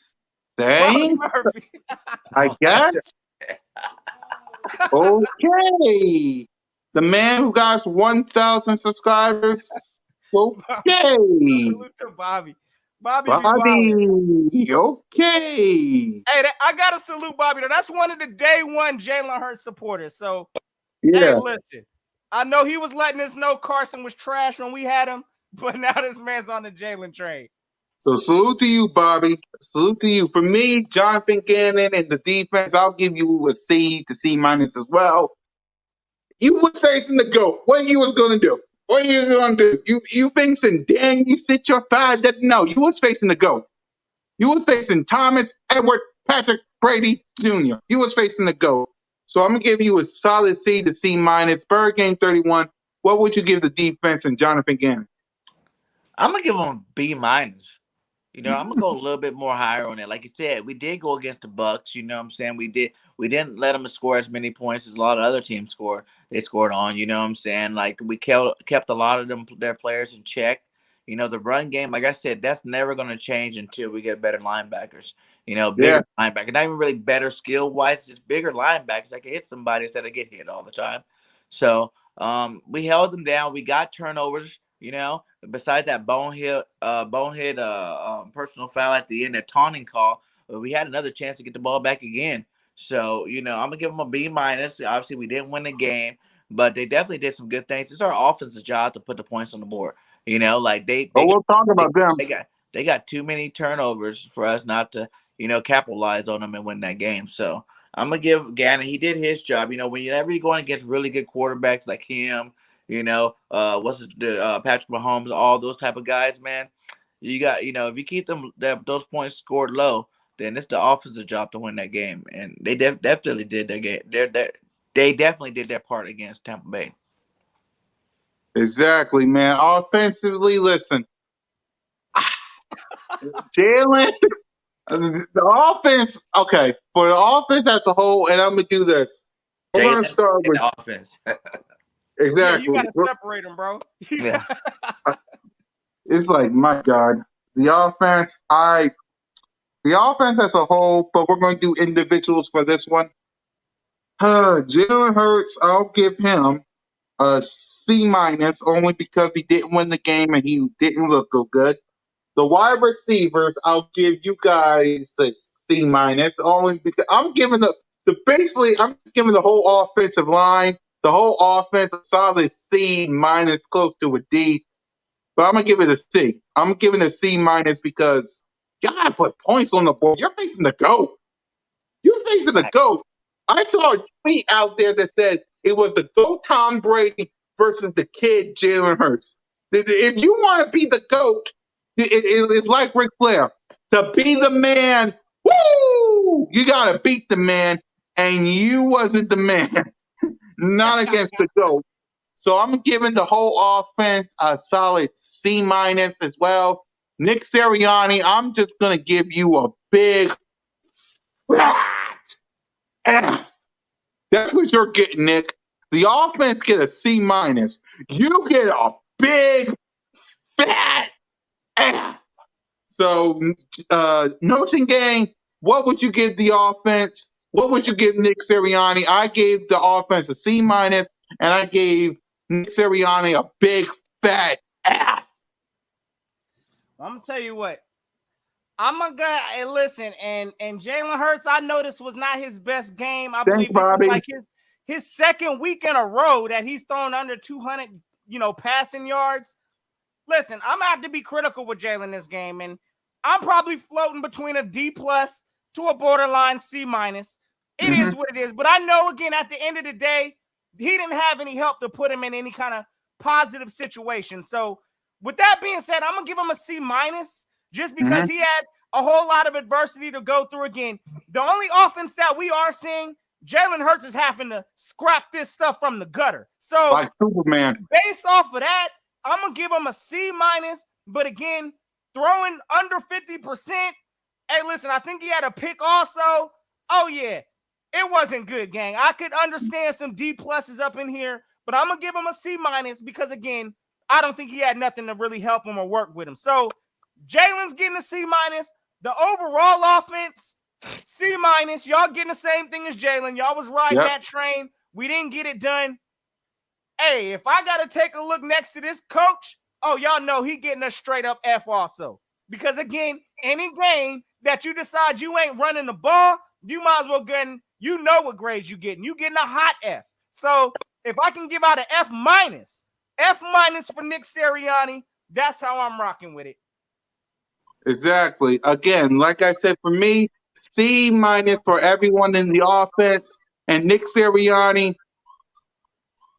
Thing, Murphy. I guess. Okay. The man who got 1,000 subscribers. Okay. Salute to Bobby. Bobby be wildin'. Bobby. Okay. Hey, I gotta salute Bobby. That's one of the day one Jalen Hurts supporters. So hey, Yeah. listen. I know he was letting us know Carson was trash when we had him, but now this man's on the Jalen train. So salute to you, Bobby. Salute to you. For me, Jonathan Gannon and the defense, I'll give you a C to C minus as well. You was facing the GOAT. What you was gonna do? What you gonna do? You facing Dan, you sit your thigh. No, you was facing the GOAT. You was facing Thomas Edward Patrick Brady Jr. You was facing the GOAT. So I'm gonna give you a solid C to C minus. Bird game 31. What would you give the defense and Jonathan Gannon? I'm gonna give him B minus. You know, I'm gonna go a little bit more higher on it. Like you said, we did go against the Bucks. You know what I'm saying? We didn't let them score as many points as a lot of other teams scored. They scored on. You know what I'm saying? Like we kept a lot of their players in check. You know, the run game, like I said, that's never gonna change until we get better linebackers. You know, bigger linebackers, not even really better skill wise, just bigger linebackers that can hit somebody instead of get hit all the time. So we held them down. We got turnovers. You know, besides that bonehead personal foul at the end, that taunting call, we had another chance to get the ball back again. So, you know, I'm gonna give them a B minus. Obviously, we didn't win the game, but they definitely did some good things. It's our offensive job to put the points on the board. You know, like we'll talk about them. They got too many turnovers for us not to, you know, capitalize on them and win that game. So I'm gonna give Gannon. He did his job. You know, whenever you're going against really good quarterbacks like him. You know, Patrick Mahomes, all those type of guys, man. You got, you know, if you keep those points scored low, then it's the offensive job to win that game, and they definitely did their game. They definitely did their part against Tampa Bay. Exactly, man. Offensively, listen, Jalen, the offense. Okay, for the offense as a whole, and I'm gonna do this. We're gonna start with the offense. Exactly. Yeah, you gotta separate them, bro. Yeah. It's like, my God, the offense as a whole, but we're going to do individuals for this one. Jalen Hurts, I'll give him a C minus only because he didn't win the game and he didn't look so good. The wide receivers, I'll give you guys a C minus only because I'm giving the whole offensive line, the whole offense a solid C minus, close to a D. But I'm gonna give it a C. I'm giving it a C minus because you gotta put points on the board. You're facing the GOAT. You're facing the GOAT. I saw a tweet out there that said it was the GOAT Tom Brady versus the kid Jalen Hurts. If you want to be the GOAT, it's like Ric Flair. To be the man, woo! You gotta beat the man, and you wasn't the man. Not against the GOAT. So I'm giving the whole offense a solid C minus as well. Nick Sirianni, I'm just gonna give you a big fat F. That's what you're getting, Nick. The offense get a C minus. You get a big fat F. So, Notion Gang, what would you give the offense? What would you give Nick Sirianni? I gave the offense a C minus, and I gave Nick Sirianni a big fat F. I'm gonna tell you what. I'm a guy. Hey, listen, and Jalen Hurts, I know this was not his best game. I believe this is like his second week in a row that he's thrown under 200, passing yards. Listen, I'm gonna have to be critical with Jalen this game, and I'm probably floating between a D plus to a borderline C minus. It is what it is, but I know again at the end of the day, he didn't have any help to put him in any kind of positive situation. So, with that being said, I'm gonna give him a C minus just because he had a whole lot of adversity to go through. Again, the only offense that we are seeing, Jalen Hurts is having to scrap this stuff from the gutter. So, like Superman, based off of that, I'm gonna give him a C minus. But again, throwing under 50%. Hey, listen, I think he had a pick also. Oh yeah, It wasn't good, gang. I could understand some D pluses up in here, but I'm gonna give him a C minus because again, I don't think he had nothing to really help him or work with him. So Jalen's getting a C minus. The overall offense, C minus. Y'all getting the same thing as Jalen. Y'all was riding that train. We didn't get it done. Hey, if I gotta take a look next to this coach, oh, y'all know he getting a straight up F also. Because again, any game that you decide you ain't running the ball, you might as well get, you know what grades you getting. You getting a hot F. So if I can give out an F minus for Nick Sirianni, that's how I'm rocking with it. Exactly. Again, like I said, for me, C minus for everyone in the offense. And Nick Sirianni,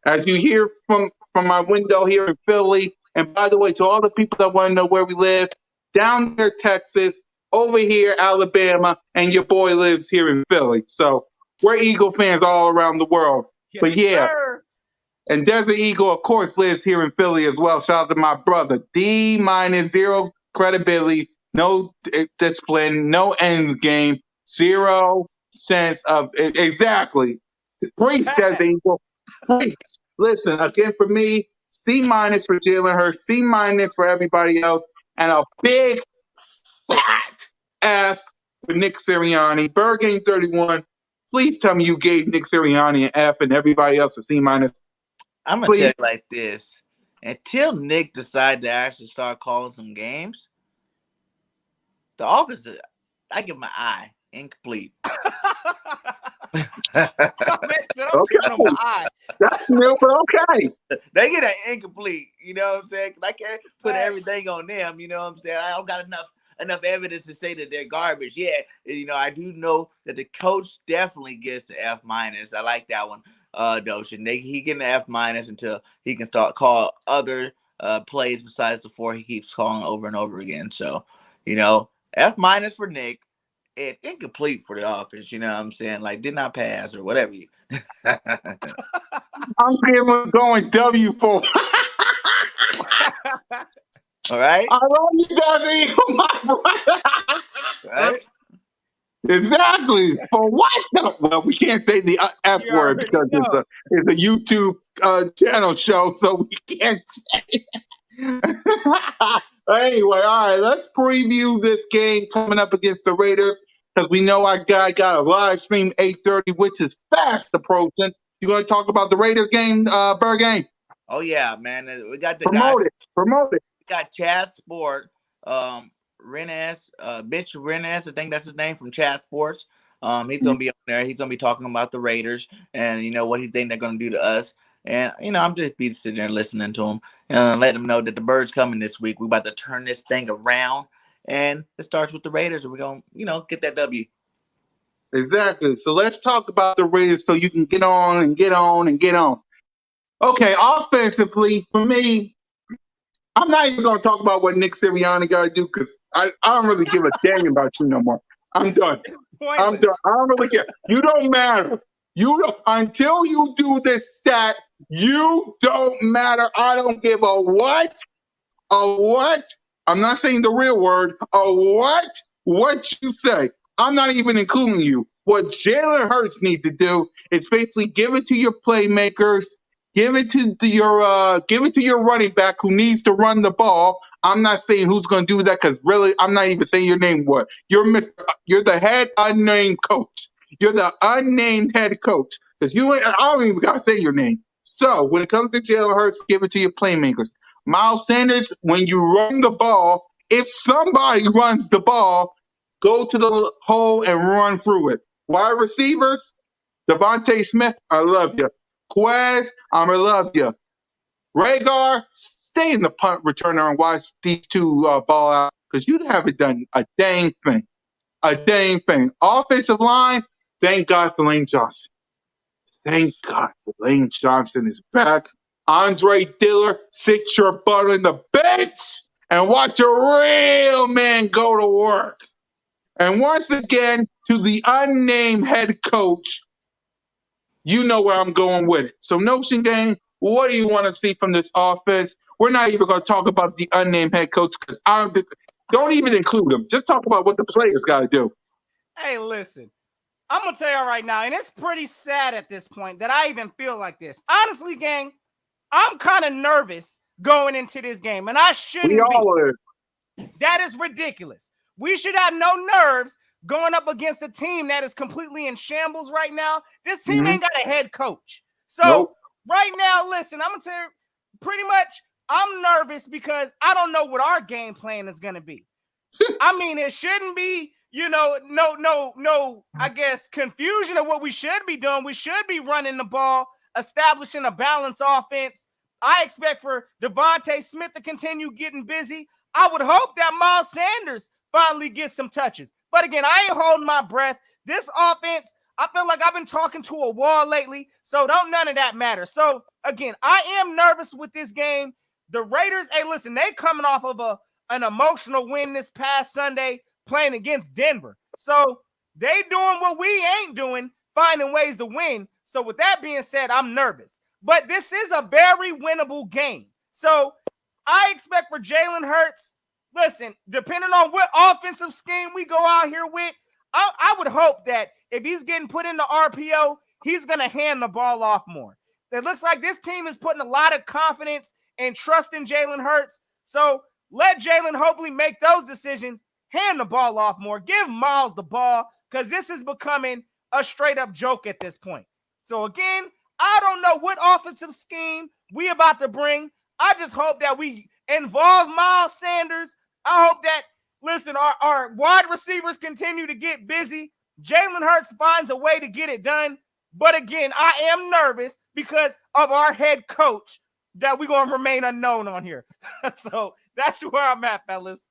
as you hear from my window here in Philly, and by the way, to all the people that want to know where we live, down there, Texas, over here, Alabama, and your boy lives here in Philly. So we're Eagle fans all around the world. Yes, but yeah, sir. And Desert Eagle, of course, lives here in Philly as well. Shout out to my brother. D minus, zero credibility, no discipline, no ends game, 0 sense of exactly. Preach, Desert Eagle. Preach. Listen, again, for me, C minus for Jalen Hurts, C minus for everybody else, and a big fat F for Nick Sirianni. Bird Game 31. Please tell me you gave Nick Sirianni an F and everybody else a C minus. I'm going to tell you like this. Until Nick decided to actually start calling some games, the offense, I give my eye incomplete. Okay. That's new, but okay. They get an incomplete, you know what I'm saying? I can't put everything on them, you know what I'm saying? I don't got enough evidence to say that they're garbage. Yeah, you know, I do know that the coach definitely gets the F minus. I like that one, Doshin. He getting the F minus until he can start call other plays besides the 4 he keeps calling over and over again. So, you know, F minus for Nick. It incomplete for the offense, you know what I'm saying? Like, did not pass or whatever. I'm going W for. All right. I love you guys, my brother. Right. Exactly. For what? Well, we can't say the F word because it's a YouTube channel show, so we can't say it. Anyway, all right, let's preview this game coming up against the Raiders because we know our guy got a live stream 8:30, which is fast approaching. You going to talk about the Raiders game, Bird Game? Oh, yeah, man. We got the Promote it. We got Chad Sport, Bitch Rennes, I think that's his name, from Chad Sports. He's going to be on there. He's going to be talking about the Raiders and, you know, what he think they're going to do to us. And, you know, I'm just be sitting there listening to him and let them know that the Birds coming this week. We're about to turn this thing around. And it starts with the Raiders. And we're going to, you know, get that W. Exactly. So let's talk about the Raiders so you can get on and get on and get on. Okay, offensively, for me, I'm not even going to talk about what Nick Sirianni got to do because I don't really give a dang about you no more. I'm done. I'm done. I don't really care. You don't matter. Until you do this stat, you don't matter. I don't give a what. A what? I'm not saying the real word. A what? What you say. I'm not even including you. What Jalen Hurts needs to do is basically give it to your playmakers, give it to your running back who needs to run the ball. I'm not saying who's going to do that because really, I'm not even saying your name. What? You're the head unnamed coach. You're the unnamed head coach because I don't even got to say your name. So when it comes to Jalen Hurts, give it to your playmakers. Miles Sanders, when you run the ball, if somebody runs the ball, go to the hole and run through it. Wide receivers, Devontae Smith, I love you. Quez, I'm going to love you. Rhaegar, stay in the punt returner and watch these two ball out because you haven't done a dang thing. A dang thing. Offensive line, thank God for Lane Johnson. Thank God for Lane Johnson is back. Andre Diller, sit your butt on the bench and watch a real man go to work. And once again, to the unnamed head coach, you know where I'm going with it. So, Notion Gang, what do you want to see from this offense? We're not even going to talk about the unnamed head coach because don't even include him. Just talk about what the players got to do. Hey, listen. I'm going to tell y'all right now, and it's pretty sad at this point that I even feel like this. Honestly, gang, I'm kind of nervous going into this game, and I shouldn't We all are. That is ridiculous. We should have no nerves going up against a team that is completely in shambles right now. This team ain't got a head coach. So right now, listen, I'm going to tell you pretty much I'm nervous because I don't know what our game plan is going to be. I mean, it shouldn't be, no, I guess, confusion of what we should be doing. We should be running the ball, establishing a balanced offense. I expect for Devontae Smith to continue getting busy. I would hope that Miles Sanders finally gets some touches. But again, I ain't holding my breath. This offense, I feel like I've been talking to a wall lately, so don't none of that matter. So again, I am nervous with this game. The Raiders, hey, listen, they coming off of an emotional win this past Sunday playing against Denver. So they doing what we ain't doing, finding ways to win. So with that being said, I'm nervous. But this is a very winnable game. So I expect for Jalen Hurts, listen, depending on what offensive scheme we go out here with, I would hope that if he's getting put into RPO, he's going to hand the ball off more. It looks like this team is putting a lot of confidence and trust in Jalen Hurts. So let Jalen hopefully make those decisions, hand the ball off more, give Miles the ball, because this is becoming a straight-up joke at this point. So again, I don't know what offensive scheme we about to bring. I just hope that we involve Miles Sanders. I hope that, listen, our wide receivers continue to get busy. Jalen Hurts finds a way to get it done. But again, I am nervous because of our head coach that we're going to remain unknown on here. So that's where I'm at, fellas.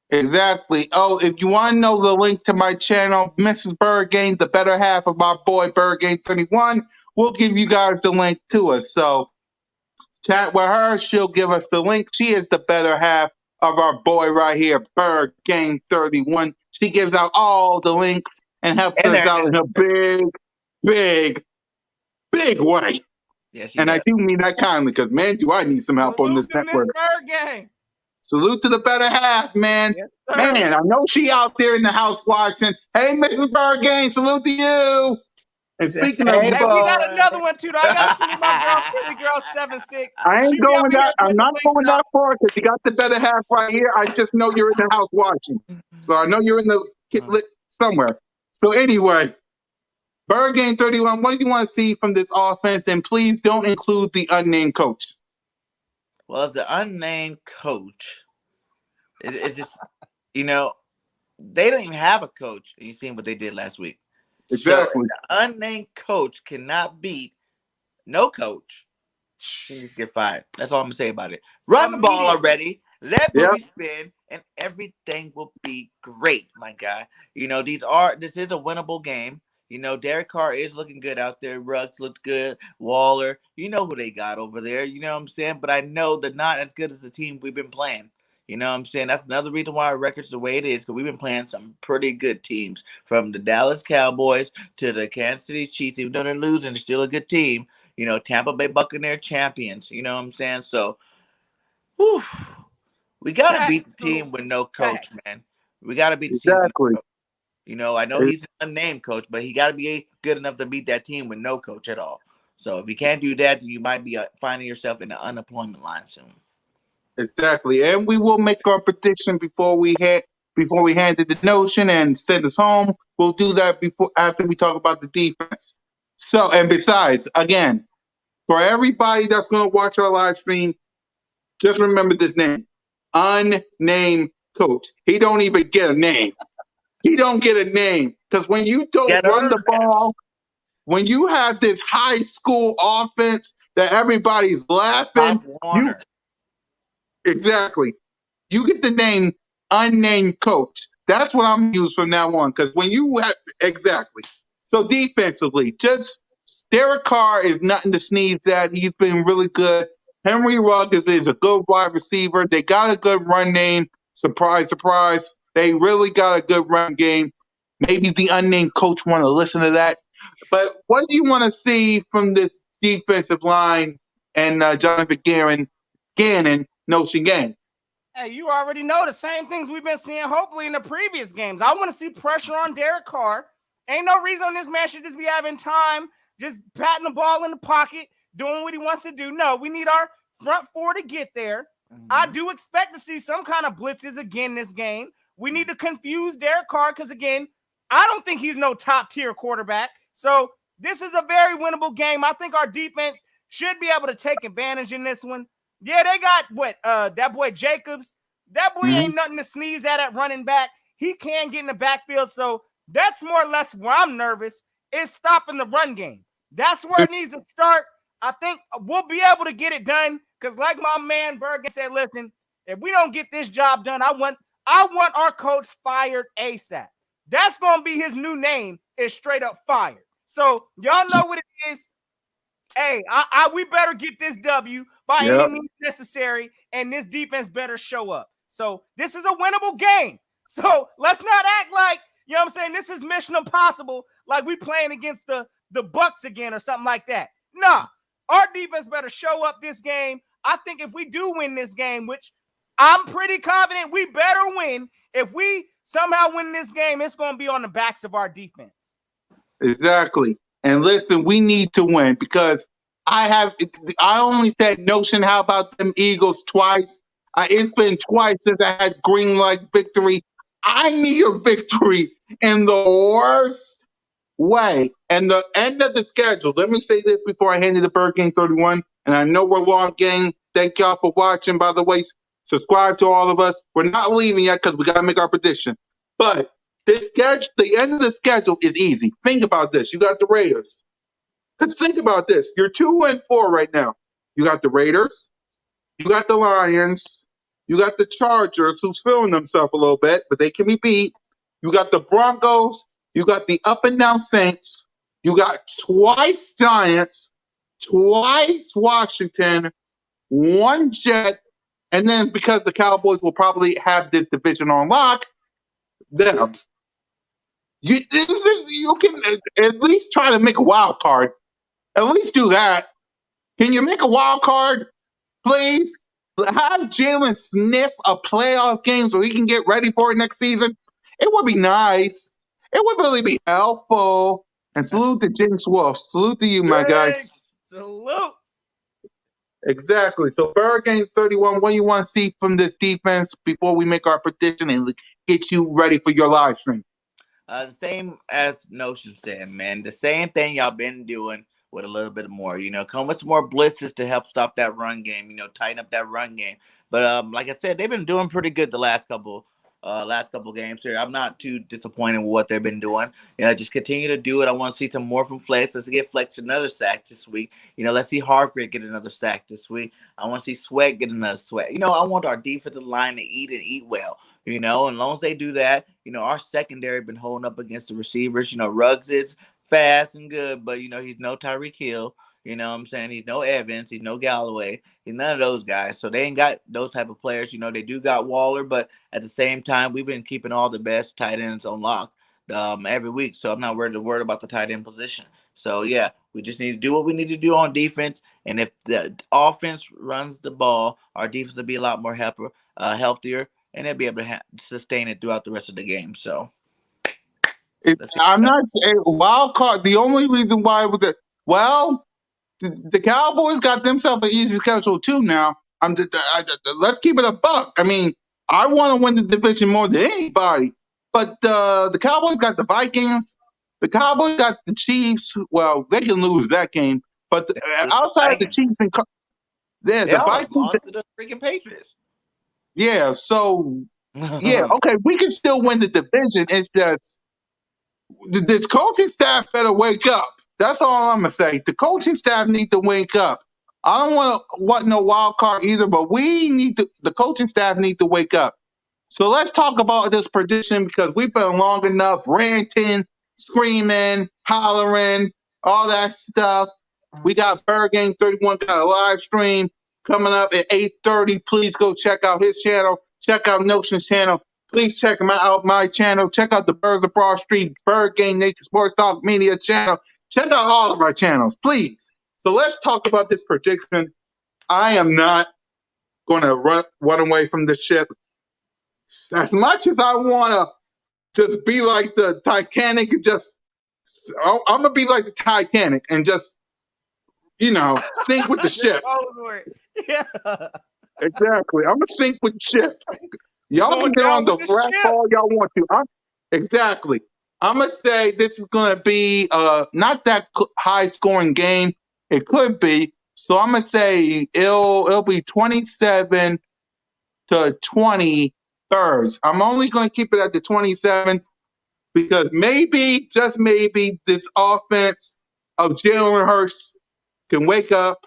Exactly. Oh, if you want to know the link to my channel, Mrs. Birdgame, the better half of my boy Birdgame21, we'll give you guys the link to us. So chat with her. She'll give us the link. She is the better half of our boy right here, Birdgame31. She gives out all the links and helps us out in a big way. Yes, and I do mean that kindly because, man, do I need some help on this network. Salute to the better half, man. Yes, man, I know she out there in the house watching. Hey, Mrs. Birdgame, salute to you. And speaking of, hey, we got another one too. I got to see my girl, Philly Girl 76. I ain't going that. I'm not going that far because you got the better half right here. I just know you're in the house watching, so I know you're in the somewhere. So anyway, Birdgame31, what do you want to see from this offense? And please don't include the unnamed coach. Well, the unnamed coach, it's just, they don't even have a coach. You seen what they did last week. Exactly. So the unnamed coach cannot beat no coach. He needs to get fired. That's all I'm gonna say about it. Run the ball already. Let Boogie spin, and everything will be great, my guy. This is a winnable game. Derek Carr is looking good out there. Ruggs looks good. Waller, you know who they got over there. You know what I'm saying? But I know they're not as good as the team we've been playing. You know what I'm saying? That's another reason why our record's the way it is, because we've been playing some pretty good teams. From the Dallas Cowboys to the Kansas City Chiefs, even though they're losing, they're still a good team. Tampa Bay Buccaneers champions. You know what I'm saying? So, we got to beat the team with no coach, man. We got to beat the team with no coach. I know he's an unnamed coach, but he got to be good enough to beat that team with no coach at all. So if you can't do that, then you might be finding yourself in the unemployment line soon. Exactly, and we will make our prediction before we hand it the notion and send us home. We'll do that after we talk about the defense. So, and besides, again, for everybody that's going to watch our live stream, just remember this name: unnamed coach. He don't even get a name. He don't get a name because when you don't run the ball, when you have this high school offense that everybody's laughing, exactly. You get the name unnamed coach. That's what I'm going to use from now on. Because when you have, exactly. So defensively, just Derek Carr is nothing to sneeze at. He's been really good. Henry Ruggs is a good wide receiver. They got a good run name. Surprise, surprise. They really got a good run game. Maybe the unnamed coach want to listen to that. But what do you want to see from this defensive line and Jonathan Gannon? Notion game. Hey, you already know the same things we've been seeing, hopefully, in the previous games. I want to see pressure on Derek Carr. Ain't no reason this man should just be having time, just patting the ball in the pocket, doing what he wants to do. No, we need our front four to get there. I do expect to see some kind of blitzes again this game. We need to confuse Derek Carr because, again, I don't think he's no top-tier quarterback. So this is a very winnable game. I think our defense should be able to take advantage in this one. Yeah, they got that boy Jacobs. That boy ain't nothing to sneeze at running back. He can get in the backfield. So that's more or less where I'm nervous, is stopping the run game. That's where it needs to start. I think we'll be able to get it done because, like my man Bergen said, listen, if we don't get this job done, I want our coach fired ASAP. That's going to be his new name, is straight up fired. So y'all know what it is. Hey, we better get this W by any means necessary, and this defense better show up. So this is a winnable game. So let's not act like, you know what I'm saying, this is mission impossible, like we playing against the Bucks again or something like that. Nah, our defense better show up this game. I think if we do win this game, which I'm pretty confident we better win, if we somehow win this game, it's going to be on the backs of our defense. Exactly. And listen, we need to win because I only said Notion, how about them Eagles twice? It's been twice since I had green light victory. I need a victory in the worst way. And the end of the schedule, let me say this before I hand it to Bird Gang 31. And I know we're long, gang. Thank y'all for watching. By the way, subscribe to all of us. We're not leaving yet because we got to make our prediction. But the end of the schedule is easy. Think about this. You got the Raiders. Let's think about this. You're 2-4 right now. You got the Raiders. You got the Lions. You got the Chargers, who's feeling themselves a little bit, but they can be beat. You got the Broncos. You got the up-and-down Saints. You got twice Giants, twice Washington, one Jet, and then because the Cowboys will probably have this division on lock, them. You can at least try to make a wild card. At least do that. Can you make a wild card, please? Have Jalen sniff a playoff game so he can get ready for it next season. It would be nice. It would really be helpful. And salute to Jinx Wolf. Salute to you, my guy. Salute. Exactly. So, Bird Gang 31, what do you want to see from this defense before we make our prediction and get you ready for your live stream? The same as Notion said, man. The same thing y'all been doing with a little bit more. Come with some more blitzes to help stop that run game. Tighten up that run game. But like I said, they've been doing pretty good the last couple games here. I'm not too disappointed with what they've been doing. Just continue to do it. I want to see some more from Flex. Let's get Flex another sack this week. Let's see Hargrave get another sack this week. I want to see Sweat get another sweat. I want our defensive line to eat well. And as long as they do that, our secondary been holding up against the receivers. Ruggs is fast and good, but he's no Tyreek Hill. You know what I'm saying? He's no Evans. He's no Galloway. He's none of those guys. So they ain't got those type of players. They do got Waller, but at the same time, we've been keeping all the best tight ends on lock every week. So I'm not worried about the tight end position. So, yeah, we just need to do what we need to do on defense. And if the offense runs the ball, our defense will be a lot more healthier, and they'll be able to sustain it throughout the rest of the game. So I'm not saying wild card. The only reason why the Cowboys got themselves an easy schedule too now. Let's keep it a buck. I mean, I want to win the division more than anybody. But the Cowboys got the Vikings. The Cowboys got the Chiefs. Well, they can lose that game. But outside of the Chiefs and the Vikings lost to the freaking Patriots. Yeah. So okay, we can still win the division. It's just this coaching staff better wake up. That's all I'm gonna say. The coaching staff need to wake up. I don't want no wild card either, but the coaching staff need to wake up. So let's talk about this prediction because we've been long enough ranting, screaming, hollering, all that stuff. We got Bird Gang 31 got a live stream coming up at 8:30. Please go check out his channel. Check out Notion's channel. Please check out my channel. Check out the Birds of Broad Street, Bird Gang Nation Sports Talk Media channel. Check out all of our channels, please. So let's talk about this prediction. I am not going to run away from the ship. As much as I want to just be like the Titanic and just I'm gonna be like the Titanic and just, sink with the Just ship. go for it. Yeah. Exactly. I'm gonna sink with the ship. You're Y'all can going get down on the with the rap ship. all y'all want to. Exactly. I'm gonna say this is gonna be not that high scoring game. It could be. So I'm gonna say it'll be 27 to 20 Birds. I'm only gonna keep it at the 27 because maybe, just maybe, this offense of Jalen Hurts can wake up.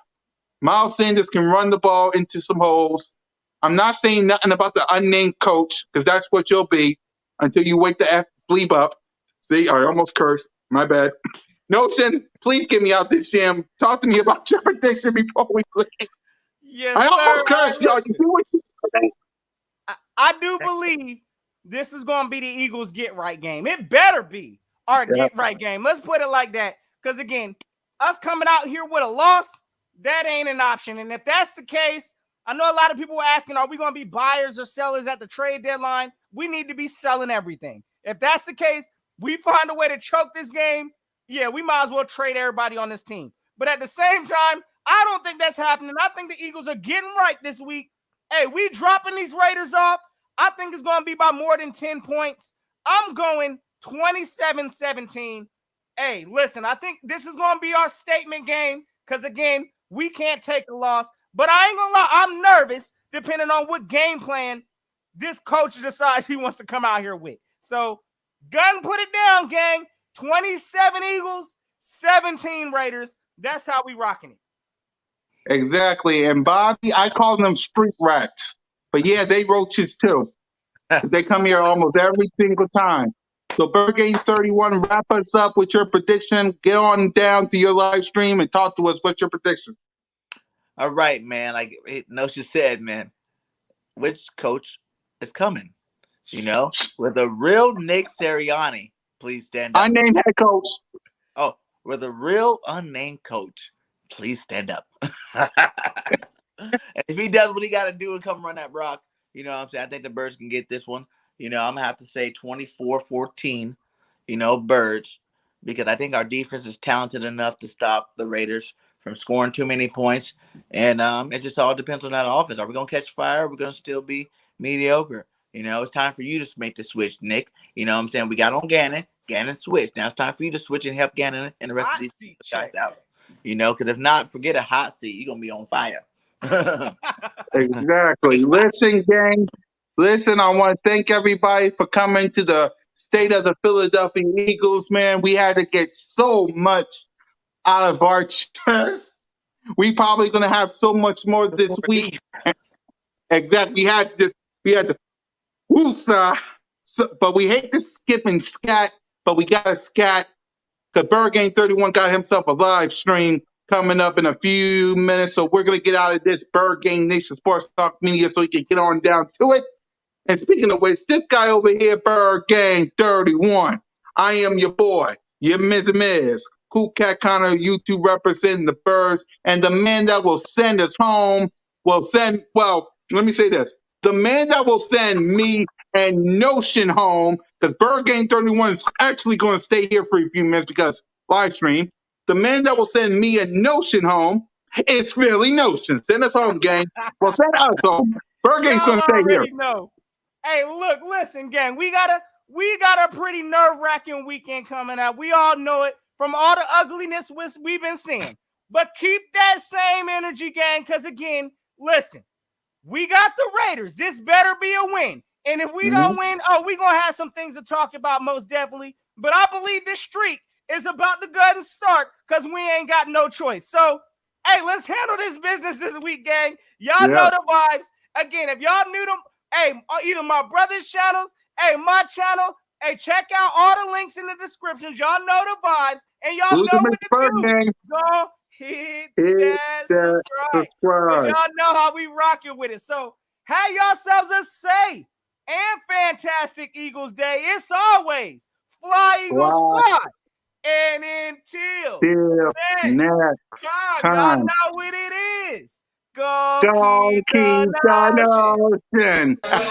Miles Sanders can run the ball into some holes. I'm not saying nothing about the unnamed coach because that's what you'll be until you wake the F bleep up. See, I almost cursed. My bad. Notion, please get me out this jam. Talk to me about your prediction before we play. Yes, I sir. almost cursed, y'all. You do what you say. I do believe this is going to be the Eagles' get-right game. It better be our get-right game. Let's put it like that. Because, again, us coming out here with a loss, that ain't an option. And if that's the case, I know a lot of people were asking, are we going to be buyers or sellers at the trade deadline? We need to be selling everything. If that's the case, we find a way to choke this game, yeah, we might as well trade everybody on this team. But at the same time, I don't think that's happening. I think the Eagles are getting right this week. Hey, we dropping these Raiders off. I think it's going to be by more than 10 points. I'm going 27-17. Hey, listen, I think this is going to be our statement game because, again, we can't take a loss. But I ain't going to lie, I'm nervous depending on what game plan this coach decides he wants to come out here with. So, gun put it down, gang. 27 Eagles, 17 Raiders. That's how we rocking it. Exactly. And Bobby, I call them street rats. But yeah, they roaches too. They come here almost every single time. So Bird Game 31, wrap us up with your prediction. Get on down to your live stream and talk to us. What's your prediction? All right, man. Like Nosha said, man, which coach is coming? With a real Nick Sirianni, please stand up. Unnamed head coach. Oh, with a real unnamed coach, please stand up. If he does what he got to do and come run that rock, what I'm saying? I think the Birds can get this one. I'm going to have to say 24-14, Birds, because I think our defense is talented enough to stop the Raiders from scoring too many points. And it just all depends on that offense. Are we going to catch fire? Or are we going to still be mediocre? It's time for you to make the switch, Nick. What I'm saying? We got on Gannon. Gannon switched. Now it's time for you to switch and help Gannon and the rest of these guys out. Because if not, forget a hot seat. You're going to be on fire. Exactly. Listen, gang. Listen, I want to thank everybody for coming to the State of the Philadelphia Eagles, man. We had to get so much out of our chest. We probably going to have so much more this week. Exactly. We had to woosah. But we hate to skip and scat, but we got to scat. Because Bird Game 31 got himself a live stream coming up in a few minutes. So we're going to get out of this Bird Game Nation Sports Talk Media so you can get on down to it. And speaking of which, this guy over here, Bird Game 31. I am your boy, your Miz. Cool Cat Connor, YouTube representing the Birds. And the man that will send us home let me say this. The man that will send me and Notion home, because Bird Game 31 is actually going to stay here for a few minutes because live stream. The man that will send me and Notion home is Philly Notion. Send us home, gang. Well, send us home. Bird Game's going to stay here. Know. Hey, look, listen, gang. We got a pretty nerve-wracking weekend coming up. We all know it from all the ugliness we've been seeing. But keep that same energy, gang, because, again, listen, we got the Raiders. This better be a win. And if we don't win, we're going to have some things to talk about most definitely. But I believe this streak is about to go ahead and start because we ain't got no choice. So, hey, let's handle this business this week, gang. Y'all know the vibes. Again, if y'all knew them, hey, either my brother's channels, hey, my channel, hey, check out all the links in the descriptions. Y'all know the vibes. And y'all know what to do. Gang. Go hit that subscribe. Because y'all know how we rocking with it. So, have yourselves a safe and fantastic Eagles Day. It's always fly, Eagles, fly. And until next time, y'all know what it is. Go keep the notion. Yeah.